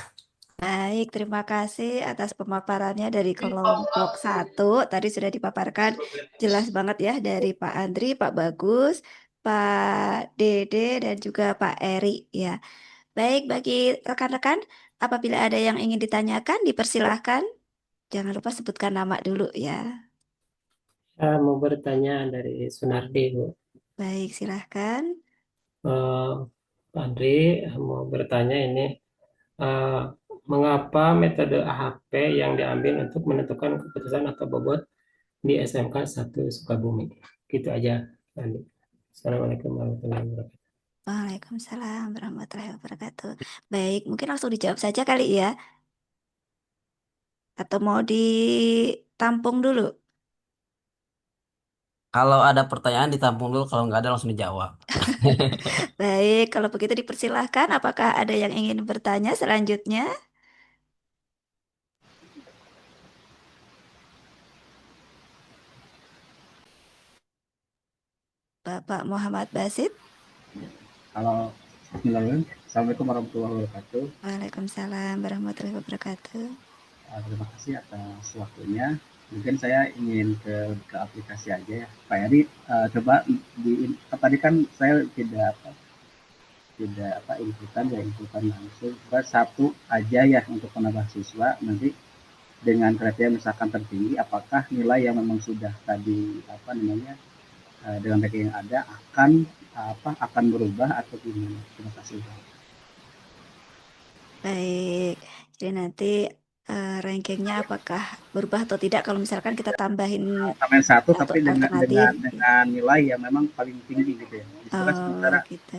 Baik, terima kasih atas pemaparannya dari kelompok 1. Tadi sudah dipaparkan jelas banget ya dari Pak Andri, Pak Bagus, Pak Dede, dan juga Pak Eri ya. Baik, bagi rekan-rekan, apabila ada yang ingin ditanyakan, dipersilahkan. Jangan lupa sebutkan nama dulu ya. Saya mau bertanya dari Sunardi, Bu. Baik, silahkan. Eh, Pak Andri, mau bertanya ini, eh, mengapa metode AHP yang diambil untuk menentukan keputusan atau bobot di SMK 1 Sukabumi? Gitu aja, Pak Andri. Assalamualaikum warahmatullahi wabarakatuh. Waalaikumsalam warahmatullahi wabarakatuh. Baik, mungkin langsung dijawab saja kali ya. Atau mau ditampung dulu? Kalau ada pertanyaan ditampung dulu, kalau nggak ada langsung dijawab. Baik, kalau begitu dipersilahkan. Apakah ada yang ingin bertanya selanjutnya? Bapak Muhammad Basit. Kalau Bismillahirrahmanirrahim. Assalamualaikum warahmatullahi wabarakatuh. Waalaikumsalam warahmatullahi wabarakatuh. Terima kasih atas waktunya. Mungkin saya ingin ke aplikasi aja ya, Pak Eri. Coba di tadi kan saya tidak inputan langsung. Coba satu aja ya untuk penambah siswa. Nanti dengan kriteria misalkan tertinggi, apakah nilai yang memang sudah tadi dengan ranking yang ada akan berubah atau gimana? Terima kasih. Baik, jadi nanti rankingnya apakah berubah atau tidak kalau misalkan kita tambahin Tambahin satu satu tapi alternatif. dengan nilai yang memang paling tinggi gitu ya. Misalkan Oh, sementara gitu.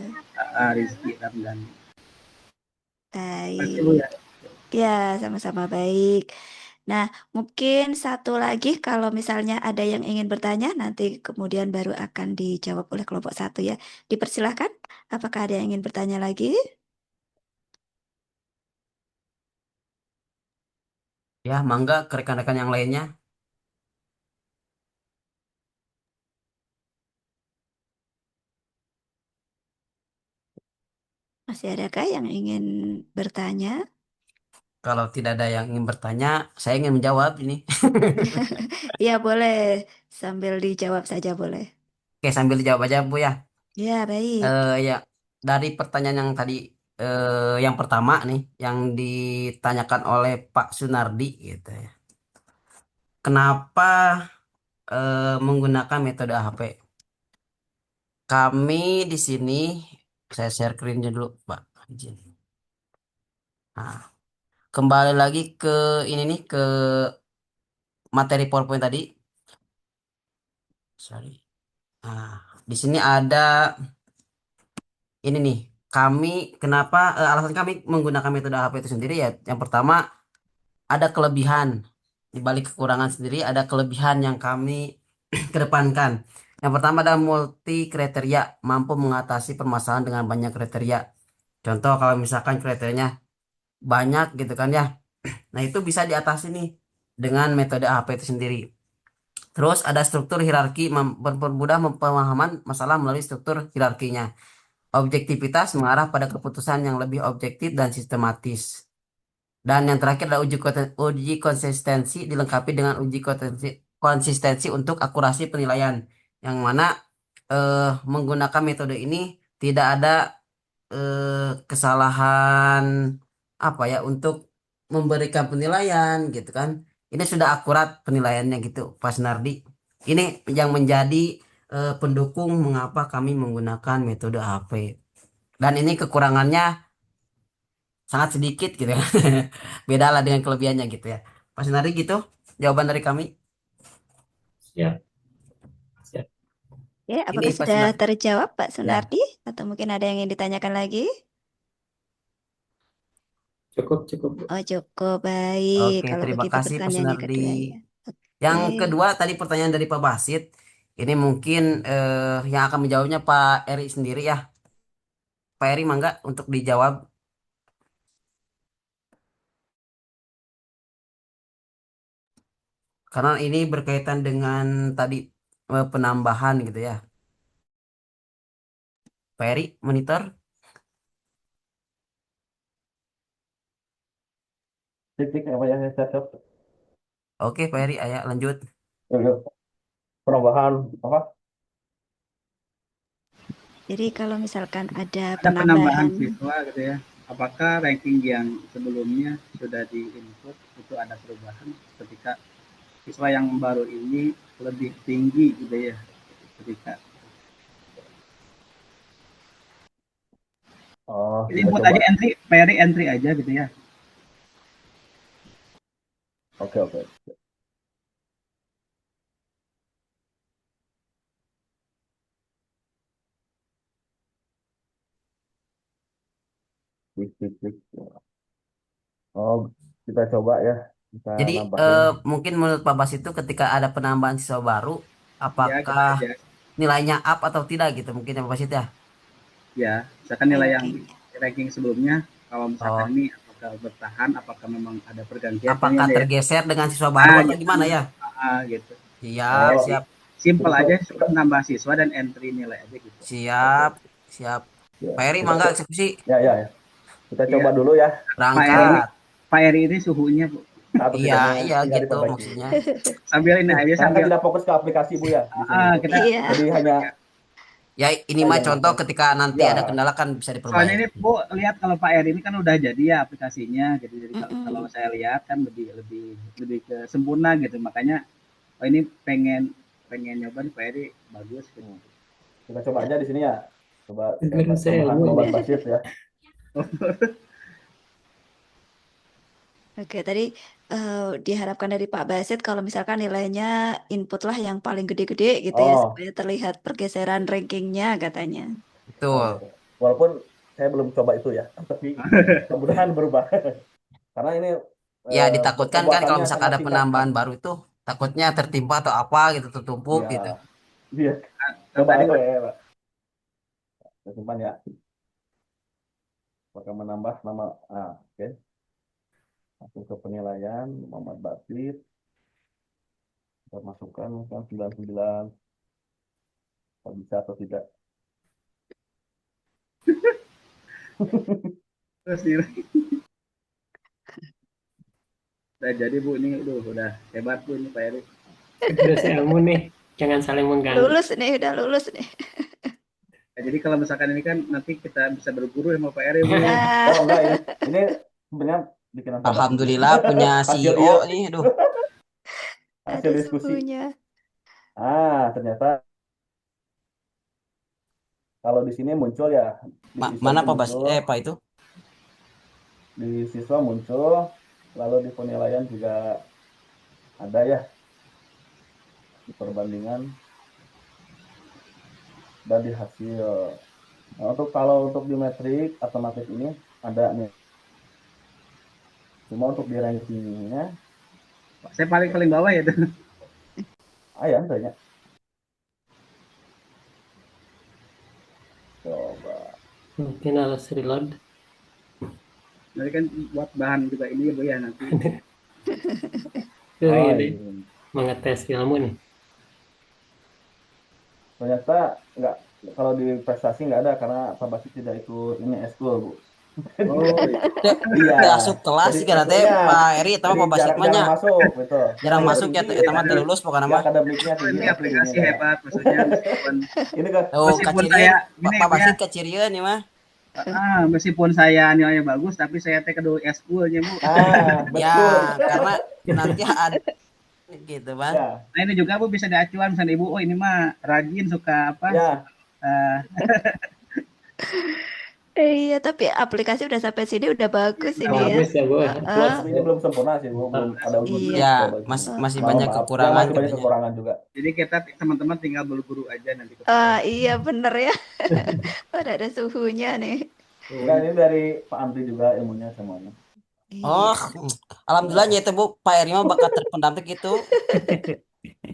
Rizky Ramdan. Terima kasih Bu Baik. ya. Ya, sama-sama baik. Nah, mungkin satu lagi kalau misalnya ada yang ingin bertanya, nanti kemudian baru akan dijawab oleh kelompok satu ya. Dipersilahkan, apakah ada yang ingin bertanya lagi? Ya, mangga ke rekan-rekan yang lainnya. Masih adakah yang ingin bertanya? Kalau tidak ada yang ingin bertanya, saya ingin menjawab ini. Ya, boleh. Sambil dijawab saja boleh. Oke, sambil dijawab aja Bu ya. Ya, baik. Ya, dari pertanyaan yang tadi, yang pertama nih, yang ditanyakan oleh Pak Sunardi gitu ya. Kenapa menggunakan metode AHP? Kami di sini, saya share screen-nya dulu, Pak. Izin. Nah, kembali lagi ke ini nih, ke materi PowerPoint tadi. Sorry. Nah, di sini ada ini nih. Kami kenapa alasan kami menggunakan metode AHP itu sendiri ya? Yang pertama, ada kelebihan di balik kekurangan sendiri, ada kelebihan yang kami kedepankan. Yang pertama adalah multi kriteria, mampu mengatasi permasalahan dengan banyak kriteria. Contoh kalau misalkan kriterianya banyak gitu kan ya. Nah, itu bisa diatasi nih dengan metode AHP itu sendiri. Terus ada struktur hierarki, mempermudah pemahaman masalah melalui struktur hierarkinya. Objektivitas mengarah pada keputusan yang lebih objektif dan sistematis. Dan yang terakhir adalah uji konsistensi dilengkapi dengan uji konsistensi untuk akurasi penilaian. Yang mana menggunakan metode ini tidak ada kesalahan apa ya untuk memberikan penilaian gitu kan. Ini sudah akurat penilaiannya gitu, Pak Nardi. Ini yang menjadi pendukung mengapa kami menggunakan metode HP. Dan ini kekurangannya sangat sedikit gitu ya. Beda lah dengan kelebihannya gitu ya. Pak Sunardi gitu, jawaban dari kami. Siap, siap. Ya, Ini apakah Pak sudah Sunardi. terjawab, Pak Ya, Sunardi? Atau mungkin ada yang ingin ditanyakan lagi? Cukup, cukup Bu. Oh, cukup baik. oke, Kalau terima begitu kasih Pak pertanyaannya Sunardi. kedua ya. Yang Oke. kedua tadi pertanyaan dari Pak Basit. Ini mungkin yang akan menjawabnya Pak Eri sendiri ya. Pak Eri mangga untuk dijawab. Karena ini berkaitan dengan tadi penambahan gitu ya. Pak Eri, monitor. Titik apa yang saya cocok? Oke, Pak Eri, ayo lanjut. Perubahan apa? Jadi kalau misalkan ada Ada penambahan penambahan, siswa gitu ya. Apakah ranking yang sebelumnya sudah di input itu ada perubahan ketika siswa yang baru ini lebih tinggi gitu ya ketika Oh, ini kita buat coba. aja entry, Perry entry aja gitu ya. Oke, oke. Klik, klik, klik. Oh, kita coba ya. Kita Jadi nambahin. mungkin menurut Pak Bas itu ketika ada penambahan siswa baru, Ya gitu apakah aja. nilainya up atau tidak gitu mungkin ya Pak Basit ya. Ya, misalkan nilai yang Ranking. ranking sebelumnya, kalau misalkan Oh, ini apakah bertahan, apakah memang ada pergantian, kayaknya apakah ada ya. tergeser dengan siswa baru atau Gitu. gimana ya? Gitu. Siap, Oh, Jadi siap, simple begitu. aja, cuma nambah siswa dan entry nilai aja gitu. siap, Oke. siap. Ya, Pak Eri, kita mangga eksekusi ya, ya, ya. Kita Iya, coba dulu ya Pak Eri, berangkat. Pak Eri ini suhunya Bu. atau Iya, tidaknya iya tinggal gitu diperbaiki. maksudnya. Sambil ini aja Karena kan sambil tidak fokus ke aplikasi Bu ya di sini Bu. kita Iya. Jadi hanya Ya ini mah yang contoh apa? ketika nanti Ya, ada kendala kan bisa soalnya ini diperbaiki. Bu lihat kalau Pak Eri ini kan udah jadi ya aplikasinya gitu. Jadi kalau Mm-mm. saya lihat kan lebih lebih lebih ke sempurna gitu. Makanya oh ini pengen pengen nyoba nih Pak Eri bagus gitu. kita coba aja di sini ya. Coba Guru saya tambahan ilmu ini. Muhammad Basit ya. Oke, tadi diharapkan dari Pak Basit kalau misalkan nilainya input lah yang paling gede-gede gitu ya Oh, supaya terlihat pergeseran rankingnya katanya. oh iya. Betul. Walaupun saya belum coba itu ya, tapi mudah-mudahan berubah. Karena ini Ya ditakutkan kan kalau pembuatannya misalkan sangat ada singkat. penambahan baru itu takutnya tertimpa atau apa gitu tertumpuk Ya, gitu. iya. Kan Coba tadi aja ya, Pak. Kita simpan ya. Apakah menambah nama? Oke. Masuk ke penilaian Muhammad Basit. Kita masukkan kan 99. Apa bisa atau tidak? terus nih udah jadi Bu ini udah hebat Bu ini Pak Eri. Guru saya ilmu nih. Jangan saling mengganggu. Lulus nih, udah lulus nih. Nah, jadi kalau misalkan ini kan nanti kita bisa berguru sama Pak Eri Bu. Ah, Oh enggak ini sebenarnya bikinan Pak Basit Bu. Alhamdulillah punya Hasil CEO iya, nih, aduh. hasil ada diskusi. suhunya. Ternyata kalau di sini muncul ya, di siswa Mana ini Pak Bas? muncul, Pak itu? di siswa muncul, lalu di penilaian juga ada ya, di perbandingan dan di hasil. Nah, untuk di metrik otomatis ini ada nih. Cuma untuk di rankingnya, Saya paling paling bawah ya tuh. ya tanya. Coba. Mungkin harus reload. Nanti kan buat bahan juga ini ya Bu ya nanti. Tuh Oh ini iya. mengetes ilmu nih. Ternyata nggak, kalau di prestasi nggak ada karena Pak Basit tidak ikut ini eskul Bu. Oh iya. Iya. Masuk kelas Jadi sih kan teh eskulnya Pak Eri atau jadi Pak Basit jarang, mah nya jarang masuk gitu. jarang Oh, masuk ya Tinggi eta mah tapi teu lulus pokoknya di mah. akademiknya oh, tinggi ini tapi ininya aplikasi enggak. hebat maksudnya meskipun Ini kan Tuh meskipun kacirian saya Pak ini Pak Bu ya Basit kacirian nih mah. meskipun saya nilainya bagus tapi saya teh kedua S2-nya Bu. Ya betul. karena nanti ada gitu Bang. Ya, Nah ini juga Bu bisa diacuan misalnya Ibu, oh ini mah rajin suka apa? ya. eh, Iya, tapi aplikasi udah sampai sini udah bagus udah ini ya. Bagus ya Bu. Heeh. Plus Tapi ini belum sempurna sih, Bu. Belum mantap. ada uji Iya. coba di sini. Masih Mohon banyak maaf. Ya kekurangan masih banyak katanya. kekurangan juga. jadi kita teman-teman tinggal berguru aja nanti ke Pak Ah, Eri. iya bener ya. Udah ada suhunya nih. Enggak, ini dari Pak Andri juga ilmunya semuanya. Oh, Iya. alhamdulillah Ya. ya itu Bu Pak Eri mah bakat terpendam gitu.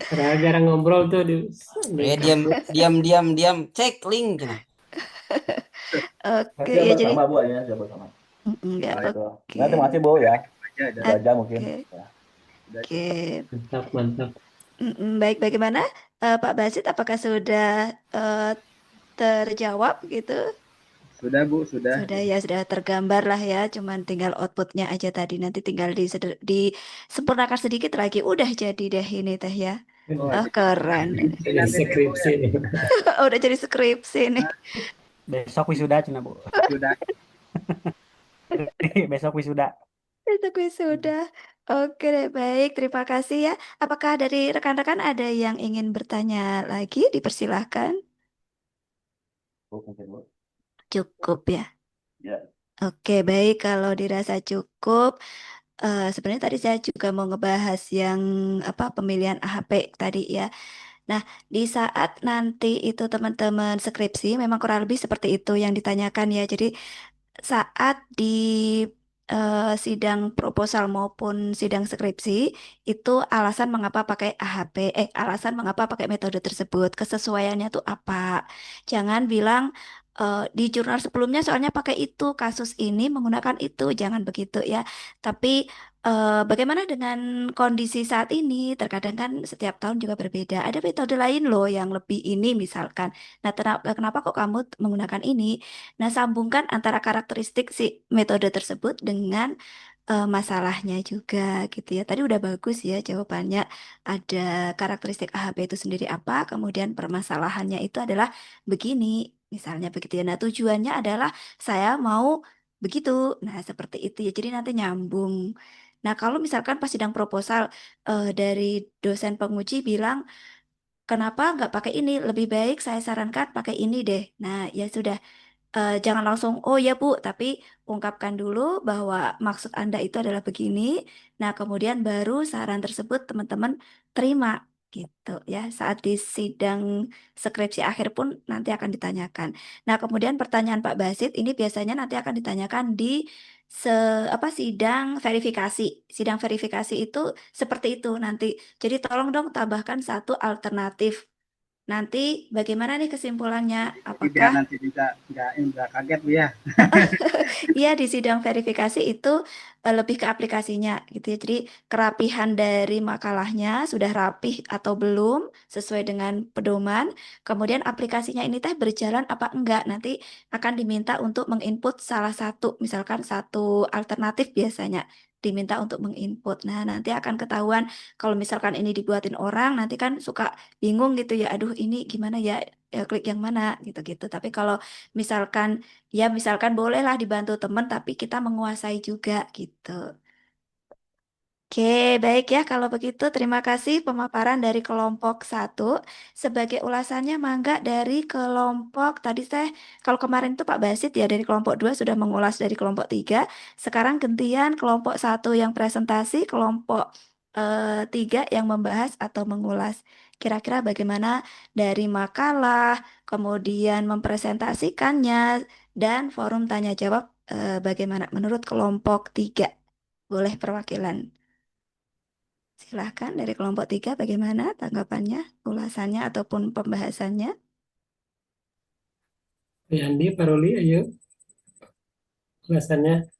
Karena jarang ngobrol tuh di Diam kampus. diam cek link gitu. Oke, Kerja ya jadi bersama, Bu, ya, kerja bersama. enggak Oh, Gitu. oke. Nah, terima kasih, Bu, ya. aja Itu aja mungkin. Oke. Ya. udah Oke. Mantap, mantap. Baik, bagaimana Pak Basit? Apakah sudah terjawab gitu? sudah Bu, sudah. Sudah ya, sudah tergambar lah ya. Cuman tinggal outputnya aja tadi. Nanti tinggal disempurnakan sedikit lagi. Udah jadi deh ini teh ya. Oh, Oh, jadi keren. Jadi nanti deh, Bu, skripsi ya. nih. Udah jadi skripsi nih. Besok wisuda cina Bu. Sudah. Besok wisuda. Itu gue sudah. Oke deh, baik. Terima kasih ya. Apakah dari rekan-rekan ada yang ingin bertanya lagi? Dipersilahkan. Bu, mungkin, Bu. Cukup ya. Ya. Oke, baik. Kalau dirasa cukup, sebenarnya tadi saya juga mau ngebahas yang apa pemilihan AHP tadi ya. Nah, di saat nanti itu teman-teman skripsi, memang kurang lebih seperti itu yang ditanyakan ya. Jadi saat sidang proposal maupun sidang skripsi itu alasan mengapa pakai AHP, alasan mengapa pakai metode tersebut, kesesuaiannya tuh apa. Jangan bilang di jurnal sebelumnya soalnya pakai itu, kasus ini menggunakan itu, jangan begitu ya. Tapi bagaimana dengan kondisi saat ini? Terkadang kan setiap tahun juga berbeda. Ada metode lain loh yang lebih ini misalkan. Nah, kenapa kok kamu menggunakan ini? Nah, sambungkan antara karakteristik si metode tersebut dengan masalahnya juga gitu ya. Tadi udah bagus ya jawabannya. Ada karakteristik AHP itu sendiri apa, kemudian permasalahannya itu adalah begini, misalnya begitu ya. Nah, tujuannya adalah saya mau begitu. Nah, seperti itu ya. Jadi nanti nyambung. Nah, kalau misalkan pas sidang proposal dari dosen penguji bilang, kenapa nggak pakai ini? Lebih baik saya sarankan pakai ini deh. Nah, ya sudah. Jangan langsung, oh ya Bu, tapi ungkapkan dulu bahwa maksud Anda itu adalah begini. Nah, kemudian baru saran tersebut teman-teman terima gitu ya. Saat di sidang skripsi akhir pun nanti akan ditanyakan. Nah, kemudian pertanyaan Pak Basit ini biasanya nanti akan ditanyakan di se sidang verifikasi. Sidang verifikasi itu seperti itu nanti. Jadi tolong dong tambahkan satu alternatif. Nanti bagaimana nih kesimpulannya? Jadi biar Apakah nanti juga nggak kaget Bu ya. iya, di sidang verifikasi itu lebih ke aplikasinya gitu ya. Jadi kerapihan dari makalahnya sudah rapih atau belum sesuai dengan pedoman. Kemudian aplikasinya ini teh berjalan apa enggak. Nanti akan diminta untuk menginput salah satu, misalkan satu alternatif biasanya diminta untuk menginput. Nah, nanti akan ketahuan kalau misalkan ini dibuatin orang, nanti kan suka bingung gitu ya. Aduh, ini gimana ya? Ya, klik yang mana gitu-gitu. Tapi kalau misalkan ya misalkan bolehlah dibantu teman, tapi kita menguasai juga gitu. Oke, baik ya kalau begitu terima kasih pemaparan dari kelompok satu. Sebagai ulasannya mangga dari kelompok tadi saya kalau kemarin itu Pak Basit ya dari kelompok 2 sudah mengulas dari kelompok 3. Sekarang gantian kelompok satu yang presentasi, kelompok 3 yang membahas atau mengulas. Kira-kira bagaimana dari makalah, kemudian mempresentasikannya, dan forum tanya jawab bagaimana menurut kelompok 3. Boleh perwakilan. Silahkan dari kelompok 3 bagaimana tanggapannya, ulasannya ataupun pembahasannya. Yandi, Paroli, ayo ulasannya.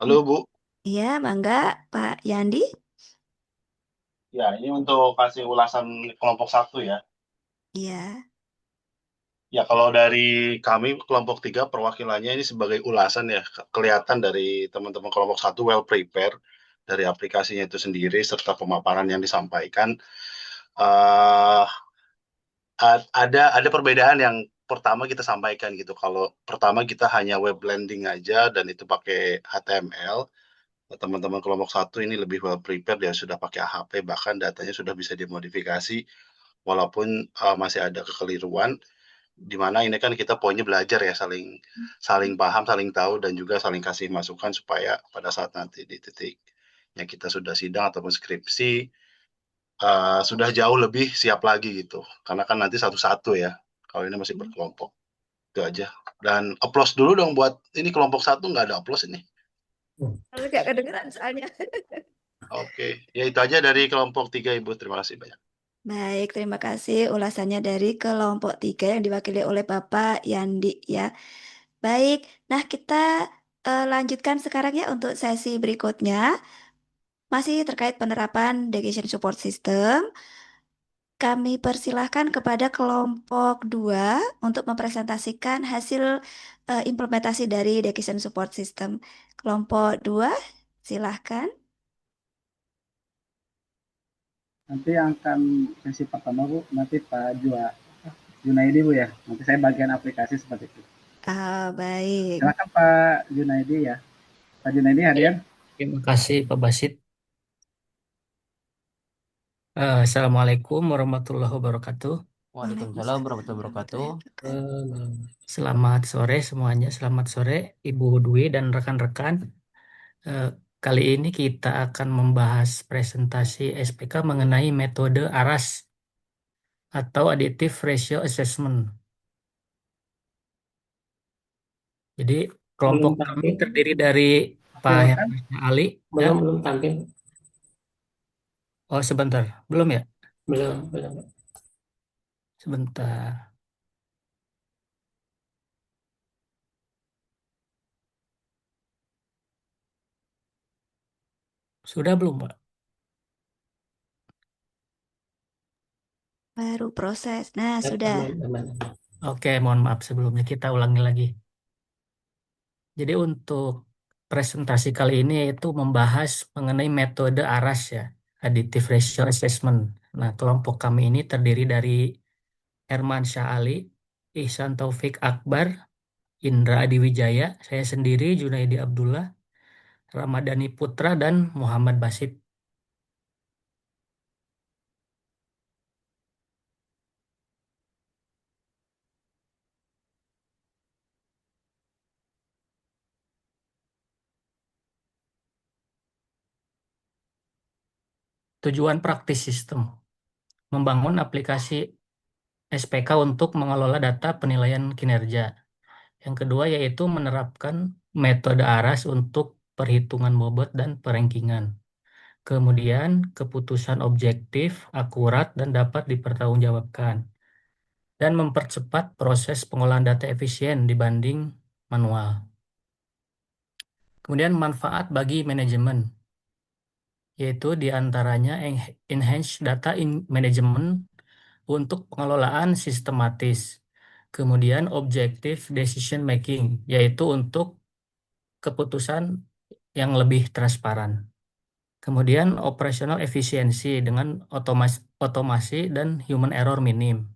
Halo Bu, Iya, mangga Pak Yandi. ya ini untuk kasih ulasan kelompok satu ya. Iya. Ya kalau dari kami kelompok 3 perwakilannya ini sebagai ulasan ya, kelihatan dari teman-teman kelompok satu well prepare dari aplikasinya itu sendiri serta pemaparan yang disampaikan. eh ada perbedaan yang pertama kita sampaikan gitu. Kalau pertama kita hanya web landing aja dan itu pakai HTML. Teman-teman kelompok satu ini lebih well prepared, dia sudah pakai AHP, bahkan datanya sudah bisa dimodifikasi walaupun masih ada kekeliruan, di mana ini kan kita poinnya belajar ya, saling saling paham, saling tahu, dan juga saling kasih masukan supaya pada saat nanti di titik yang kita sudah sidang ataupun skripsi sudah jauh lebih siap lagi gitu. Karena kan nanti satu-satu ya, kalau ini masih berkelompok. Itu aja. Dan applause dulu dong buat ini kelompok satu, nggak ada applause ini. Kalau nggak kedengeran soalnya. Oke, ya itu aja dari kelompok 3 Ibu. Terima kasih banyak. Baik, terima kasih ulasannya dari kelompok 3 yang diwakili oleh Bapak Yandi ya. Baik, nah kita lanjutkan sekarang ya untuk sesi berikutnya. Masih terkait penerapan Dedication Support System. Kami persilahkan kepada kelompok 2 untuk mempresentasikan hasil implementasi dari Dedication Support System. Kelompok 2, silahkan. Nanti yang akan sesi pertama Bu, nanti Pak Junaidi Bu ya. Nanti saya bagian aplikasi seperti itu. Baik. Silakan Pak Junaidi ya. Pak Junaidi hadir. Terima kasih Pak Basit. Assalamualaikum warahmatullahi wabarakatuh. Waalaikumsalam warahmatullahi wabarakatuh. Selamat sore semuanya. Selamat sore Ibu Dwi dan rekan-rekan. Kali ini kita akan membahas presentasi SPK mengenai metode ARAS atau Additive Ratio Assessment. Jadi Belum kelompok kami tampil, terdiri dari Pak Silakan. Hermansyah Ali, ya. belum tampil, Oh, sebentar. Belum ya? belum. Sebentar. Sudah belum, Pak? Baru proses. Nah, Ya, sudah. aman. Oke, mohon maaf sebelumnya kita ulangi lagi. Jadi untuk presentasi kali ini itu membahas mengenai metode ARAS ya, Additive Ratio Assessment. Nah, kelompok kami ini terdiri dari Herman Syah Ali, Ihsan Taufik Akbar, Indra Adiwijaya, saya sendiri Junaidi Abdullah, Ramadhani Putra, dan Muhammad Basit. Tujuan praktis sistem, membangun aplikasi SPK untuk mengelola data penilaian kinerja. Yang kedua yaitu menerapkan metode ARAS untuk perhitungan bobot dan perankingan. Kemudian keputusan objektif, akurat, dan dapat dipertanggungjawabkan. Dan mempercepat proses pengolahan data efisien dibanding manual. Kemudian manfaat bagi manajemen, yaitu diantaranya enhance data management untuk pengelolaan sistematis. Kemudian objective decision making, yaitu untuk keputusan yang lebih transparan. Kemudian operational efisiensi dengan otomasi dan human error minim.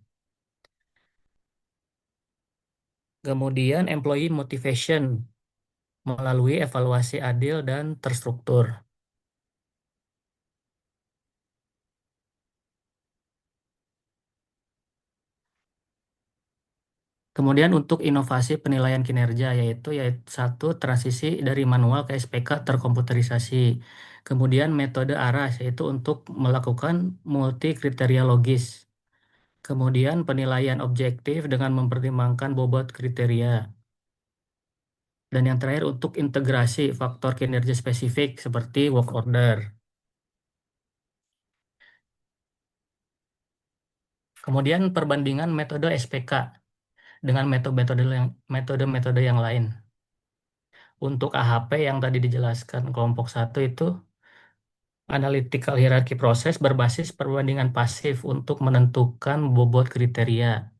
Kemudian employee motivation melalui evaluasi adil dan terstruktur. Kemudian untuk inovasi penilaian kinerja yaitu satu transisi dari manual ke SPK terkomputerisasi. Kemudian metode ARAS yaitu untuk melakukan multi kriteria logis. Kemudian penilaian objektif dengan mempertimbangkan bobot kriteria. Dan yang terakhir untuk integrasi faktor kinerja spesifik seperti work order. Kemudian perbandingan metode SPK dengan metode-metode yang lain. Untuk AHP yang tadi dijelaskan kelompok 1 itu analytical hierarchy proses berbasis perbandingan pasif untuk menentukan bobot kriteria.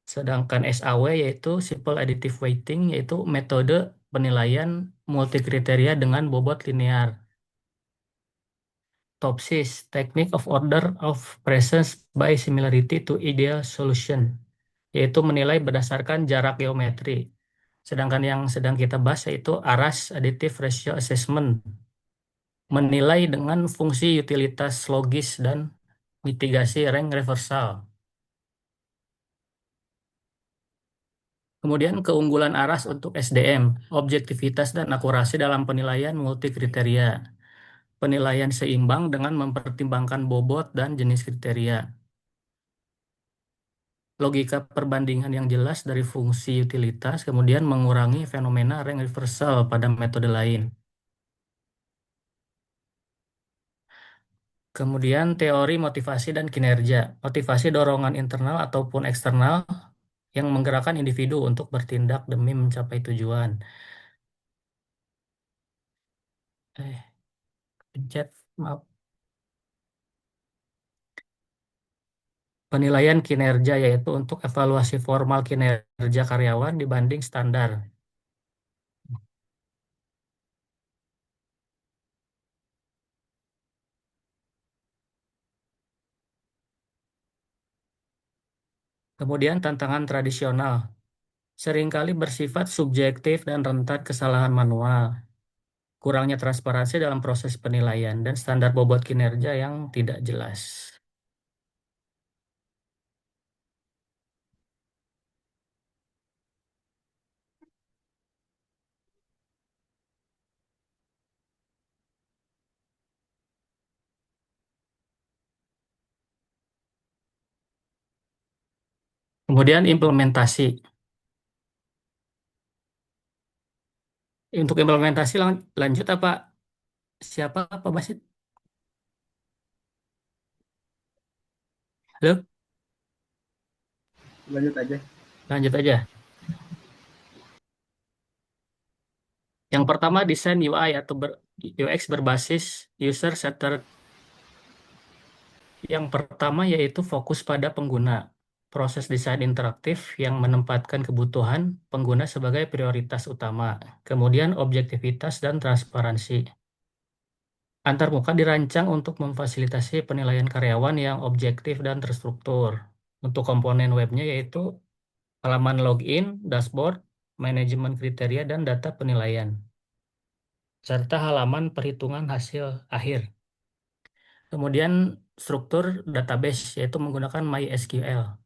Sedangkan SAW yaitu simple additive weighting yaitu metode penilaian multi kriteria dengan bobot linear. TOPSIS, Technique of Order of Presence by Similarity to Ideal Solution, yaitu menilai berdasarkan jarak geometri. Sedangkan yang sedang kita bahas yaitu ARAS, Additive Ratio Assessment, menilai dengan fungsi utilitas logis dan mitigasi rank reversal. Kemudian keunggulan ARAS untuk SDM, objektivitas dan akurasi dalam penilaian multi kriteria. Penilaian seimbang dengan mempertimbangkan bobot dan jenis kriteria. Logika perbandingan yang jelas dari fungsi utilitas, kemudian mengurangi fenomena rank reversal pada metode lain. Kemudian teori motivasi dan kinerja, motivasi dorongan internal ataupun eksternal yang menggerakkan individu untuk bertindak demi mencapai tujuan. Pencet, maaf. Penilaian kinerja yaitu untuk evaluasi formal kinerja karyawan dibanding standar. Kemudian tantangan tradisional, seringkali bersifat subjektif dan rentan kesalahan manual. Kurangnya transparansi dalam proses penilaian dan standar bobot kinerja yang tidak jelas. Kemudian implementasi. Untuk implementasi lanjut apa siapa Pak Basit? Halo, Lanjut aja. lanjut aja. Yang pertama desain UI atau UX berbasis user centered. Yang pertama yaitu fokus pada pengguna. Proses desain interaktif yang menempatkan kebutuhan pengguna sebagai prioritas utama. Kemudian objektivitas dan transparansi. Antarmuka dirancang untuk memfasilitasi penilaian karyawan yang objektif dan terstruktur. Untuk komponen webnya yaitu halaman login, dashboard, manajemen kriteria, dan data penilaian, serta halaman perhitungan hasil akhir. Kemudian struktur database yaitu menggunakan MySQL.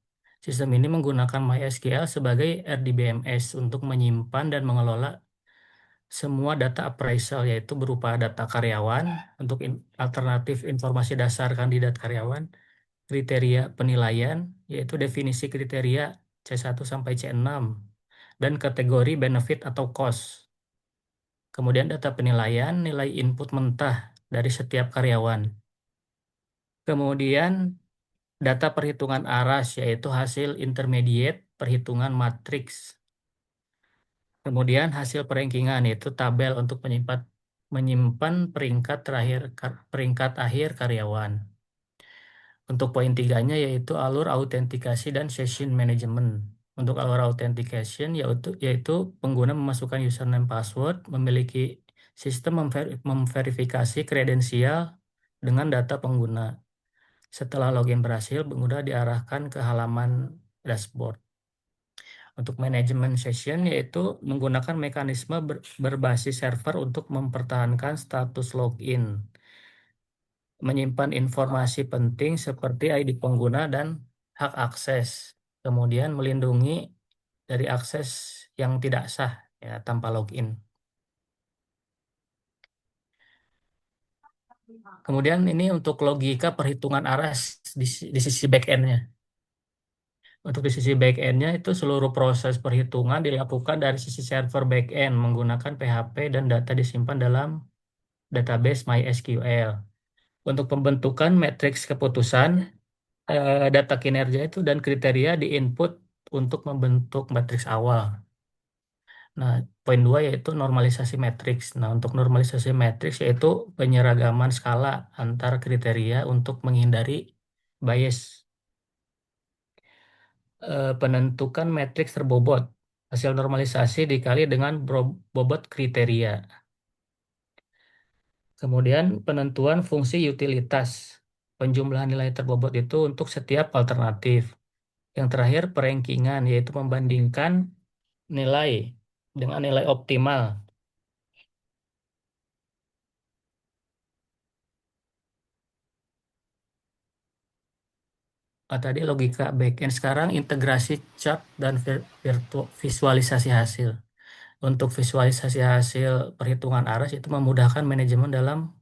Sistem ini menggunakan MySQL sebagai RDBMS untuk menyimpan dan mengelola semua data appraisal yaitu berupa data karyawan untuk alternatif informasi dasar kandidat karyawan, kriteria penilaian yaitu definisi kriteria C1 sampai C6 dan kategori benefit atau cost. Kemudian data penilaian nilai input mentah dari setiap karyawan. Kemudian data perhitungan ARAS yaitu hasil intermediate perhitungan matriks. Kemudian hasil perankingan yaitu tabel untuk menyimpan peringkat akhir karyawan. Untuk poin tiganya yaitu alur autentikasi dan session management. Untuk alur authentication yaitu pengguna memasukkan username password, memiliki sistem memverifikasi kredensial dengan data pengguna. Setelah login berhasil, pengguna diarahkan ke halaman dashboard. Untuk manajemen session yaitu menggunakan mekanisme berbasis server untuk mempertahankan status login, menyimpan informasi penting seperti ID pengguna dan hak akses, kemudian melindungi dari akses yang tidak sah ya tanpa login. Kemudian ini untuk logika perhitungan ARAS di sisi back-end-nya. Untuk di sisi back-end-nya itu seluruh proses perhitungan dilakukan dari sisi server back-end menggunakan PHP dan data disimpan dalam database MySQL. Untuk pembentukan matriks keputusan, data kinerja itu dan kriteria diinput untuk membentuk matriks awal. Nah, poin 2 yaitu normalisasi matriks. Nah, untuk normalisasi matriks yaitu penyeragaman skala antar kriteria untuk menghindari bias. Penentukan matriks terbobot. Hasil normalisasi dikali dengan bobot kriteria. Kemudian penentuan fungsi utilitas. Penjumlahan nilai terbobot itu untuk setiap alternatif. Yang terakhir perankingan yaitu membandingkan nilai dengan nilai optimal. Tadi logika backend, sekarang integrasi chart dan visualisasi hasil. Untuk visualisasi hasil perhitungan ARAS itu memudahkan manajemen dalam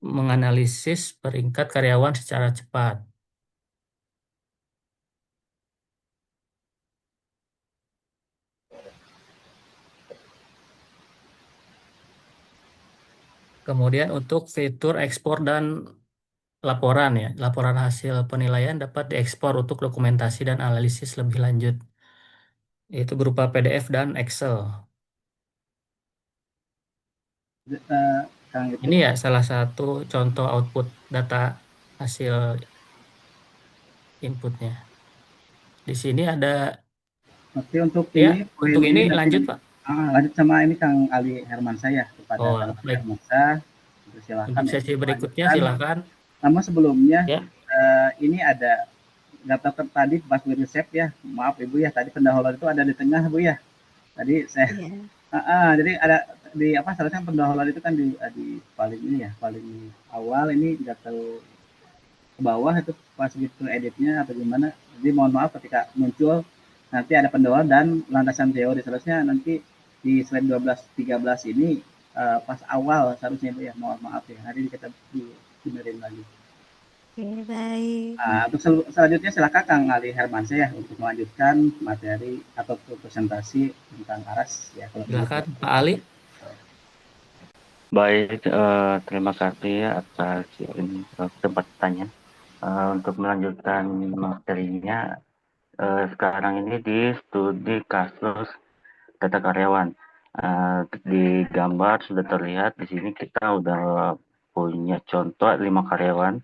menganalisis peringkat karyawan secara cepat. Kemudian untuk fitur ekspor dan laporan ya, laporan hasil penilaian dapat diekspor untuk dokumentasi dan analisis lebih lanjut, yaitu berupa PDF dan Excel. Kang itu Ini ya salah satu contoh output data hasil inputnya. Di sini ada Oke, untuk ya, ini poin untuk ini nanti lanjut Pak. lanjut sama ini Kang Ali Herman saya kepada Oh, Kang Ali baik. Hermansa. Silakan Untuk ya sesi berikutnya melanjutkan. silakan. Namun sebelumnya Ya. ini ada data tadi pas resep ya, maaf Ibu ya, tadi pendahuluan itu ada di tengah Bu ya. Tadi saya jadi ada di apa seharusnya pendahuluan itu kan di paling ini ya, paling awal ini jatuh ke bawah itu pas gitu editnya atau gimana. Jadi mohon maaf ketika muncul nanti ada pendahuluan dan landasan teori, seharusnya nanti di slide 12-13 ini pas awal seharusnya Bu ya, mohon maaf ya, nanti kita dibenerin lagi. Oke, baik. Untuk selanjutnya silakan Kang Ali Hermansyah ya untuk melanjutkan materi atau presentasi tentang ARAS ya. Kalau Silakan Pak Ali. Baik, terima kasih atas kesempatannya. Untuk melanjutkan materinya, sekarang ini di studi kasus data karyawan. Di gambar sudah terlihat di sini kita udah punya contoh 5 karyawan,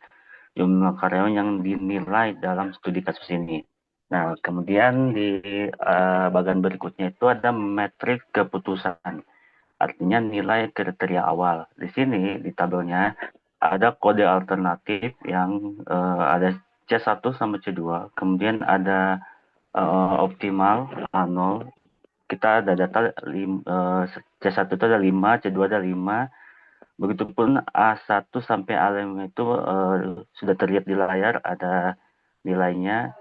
jumlah karyawan yang dinilai dalam studi kasus ini. Nah, kemudian di bagian berikutnya itu ada metrik keputusan. Artinya nilai kriteria awal. Di sini di tabelnya ada kode alternatif yang ada C1 sampai C2. Kemudian ada optimal A0. Kita ada data C1 itu ada 5, C2 ada 5. Begitupun A1 sampai A5 itu sudah terlihat di layar, ada nilainya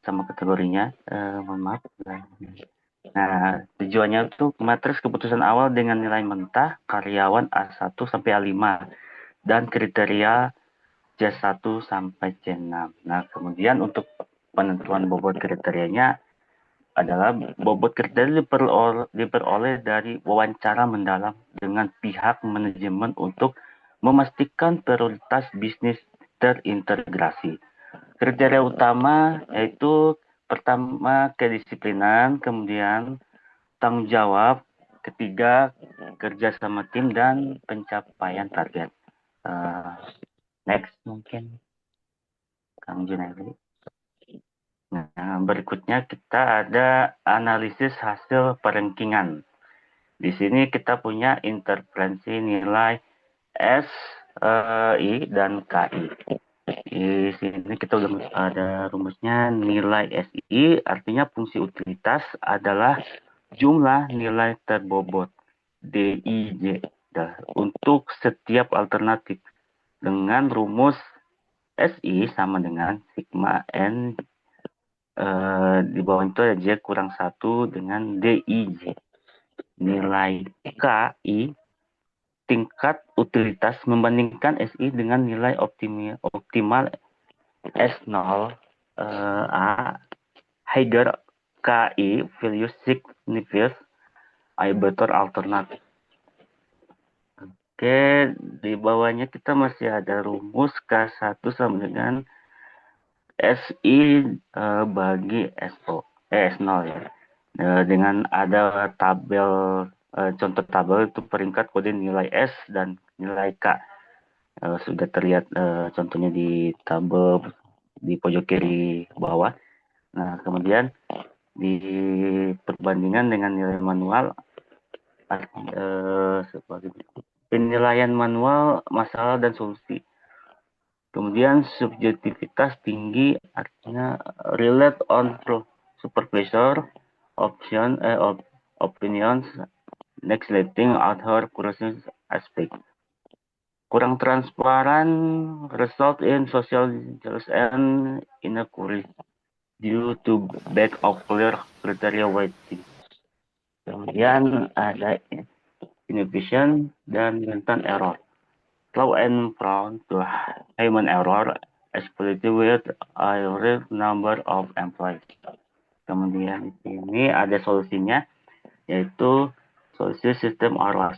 sama kategorinya. Mohon maaf. Nah, tujuannya itu matriks keputusan awal dengan nilai mentah karyawan A1 sampai A5 dan kriteria C1 sampai C6. Nah, kemudian untuk penentuan bobot kriterianya adalah bobot kriteria diperoleh dari wawancara mendalam dengan pihak manajemen untuk memastikan prioritas bisnis terintegrasi. Kriteria utama yaitu pertama kedisiplinan, kemudian tanggung jawab, ketiga kerja sama tim dan pencapaian target. Next mungkin Kang Junaidi. Nah, berikutnya kita ada analisis hasil perankingan. Di sini kita punya interferensi nilai S, I, dan KI. Di sini kita udah ada rumusnya. Nilai SI artinya fungsi utilitas adalah jumlah nilai terbobot DIJ untuk setiap alternatif dengan rumus SI sama dengan sigma N di bawah itu ada J kurang 1 dengan DIJ. Nilai KI tingkat utilitas membandingkan SI dengan nilai optimal S0 A higher KI value signifies a better alternative. Oke, di bawahnya kita masih ada rumus K1 sama dengan SI bagi S0 ya. Dengan ada tabel contoh tabel itu peringkat kode nilai S dan nilai K. Sudah terlihat contohnya di tabel di pojok kiri bawah. Nah, kemudian di perbandingan dengan nilai manual sebagai penilaian manual masalah dan solusi. Kemudian subjektivitas tinggi artinya relate on supervisor opinions neglecting other crucial aspect. Kurang transparan result in social justice and inequality due to lack of clear criteria weighting. Kemudian ada inefficient dan rentan error. Slow and prone to human error, especially with a large number of employees. Kemudian ini ada solusinya, yaitu solusi sistem ORAS.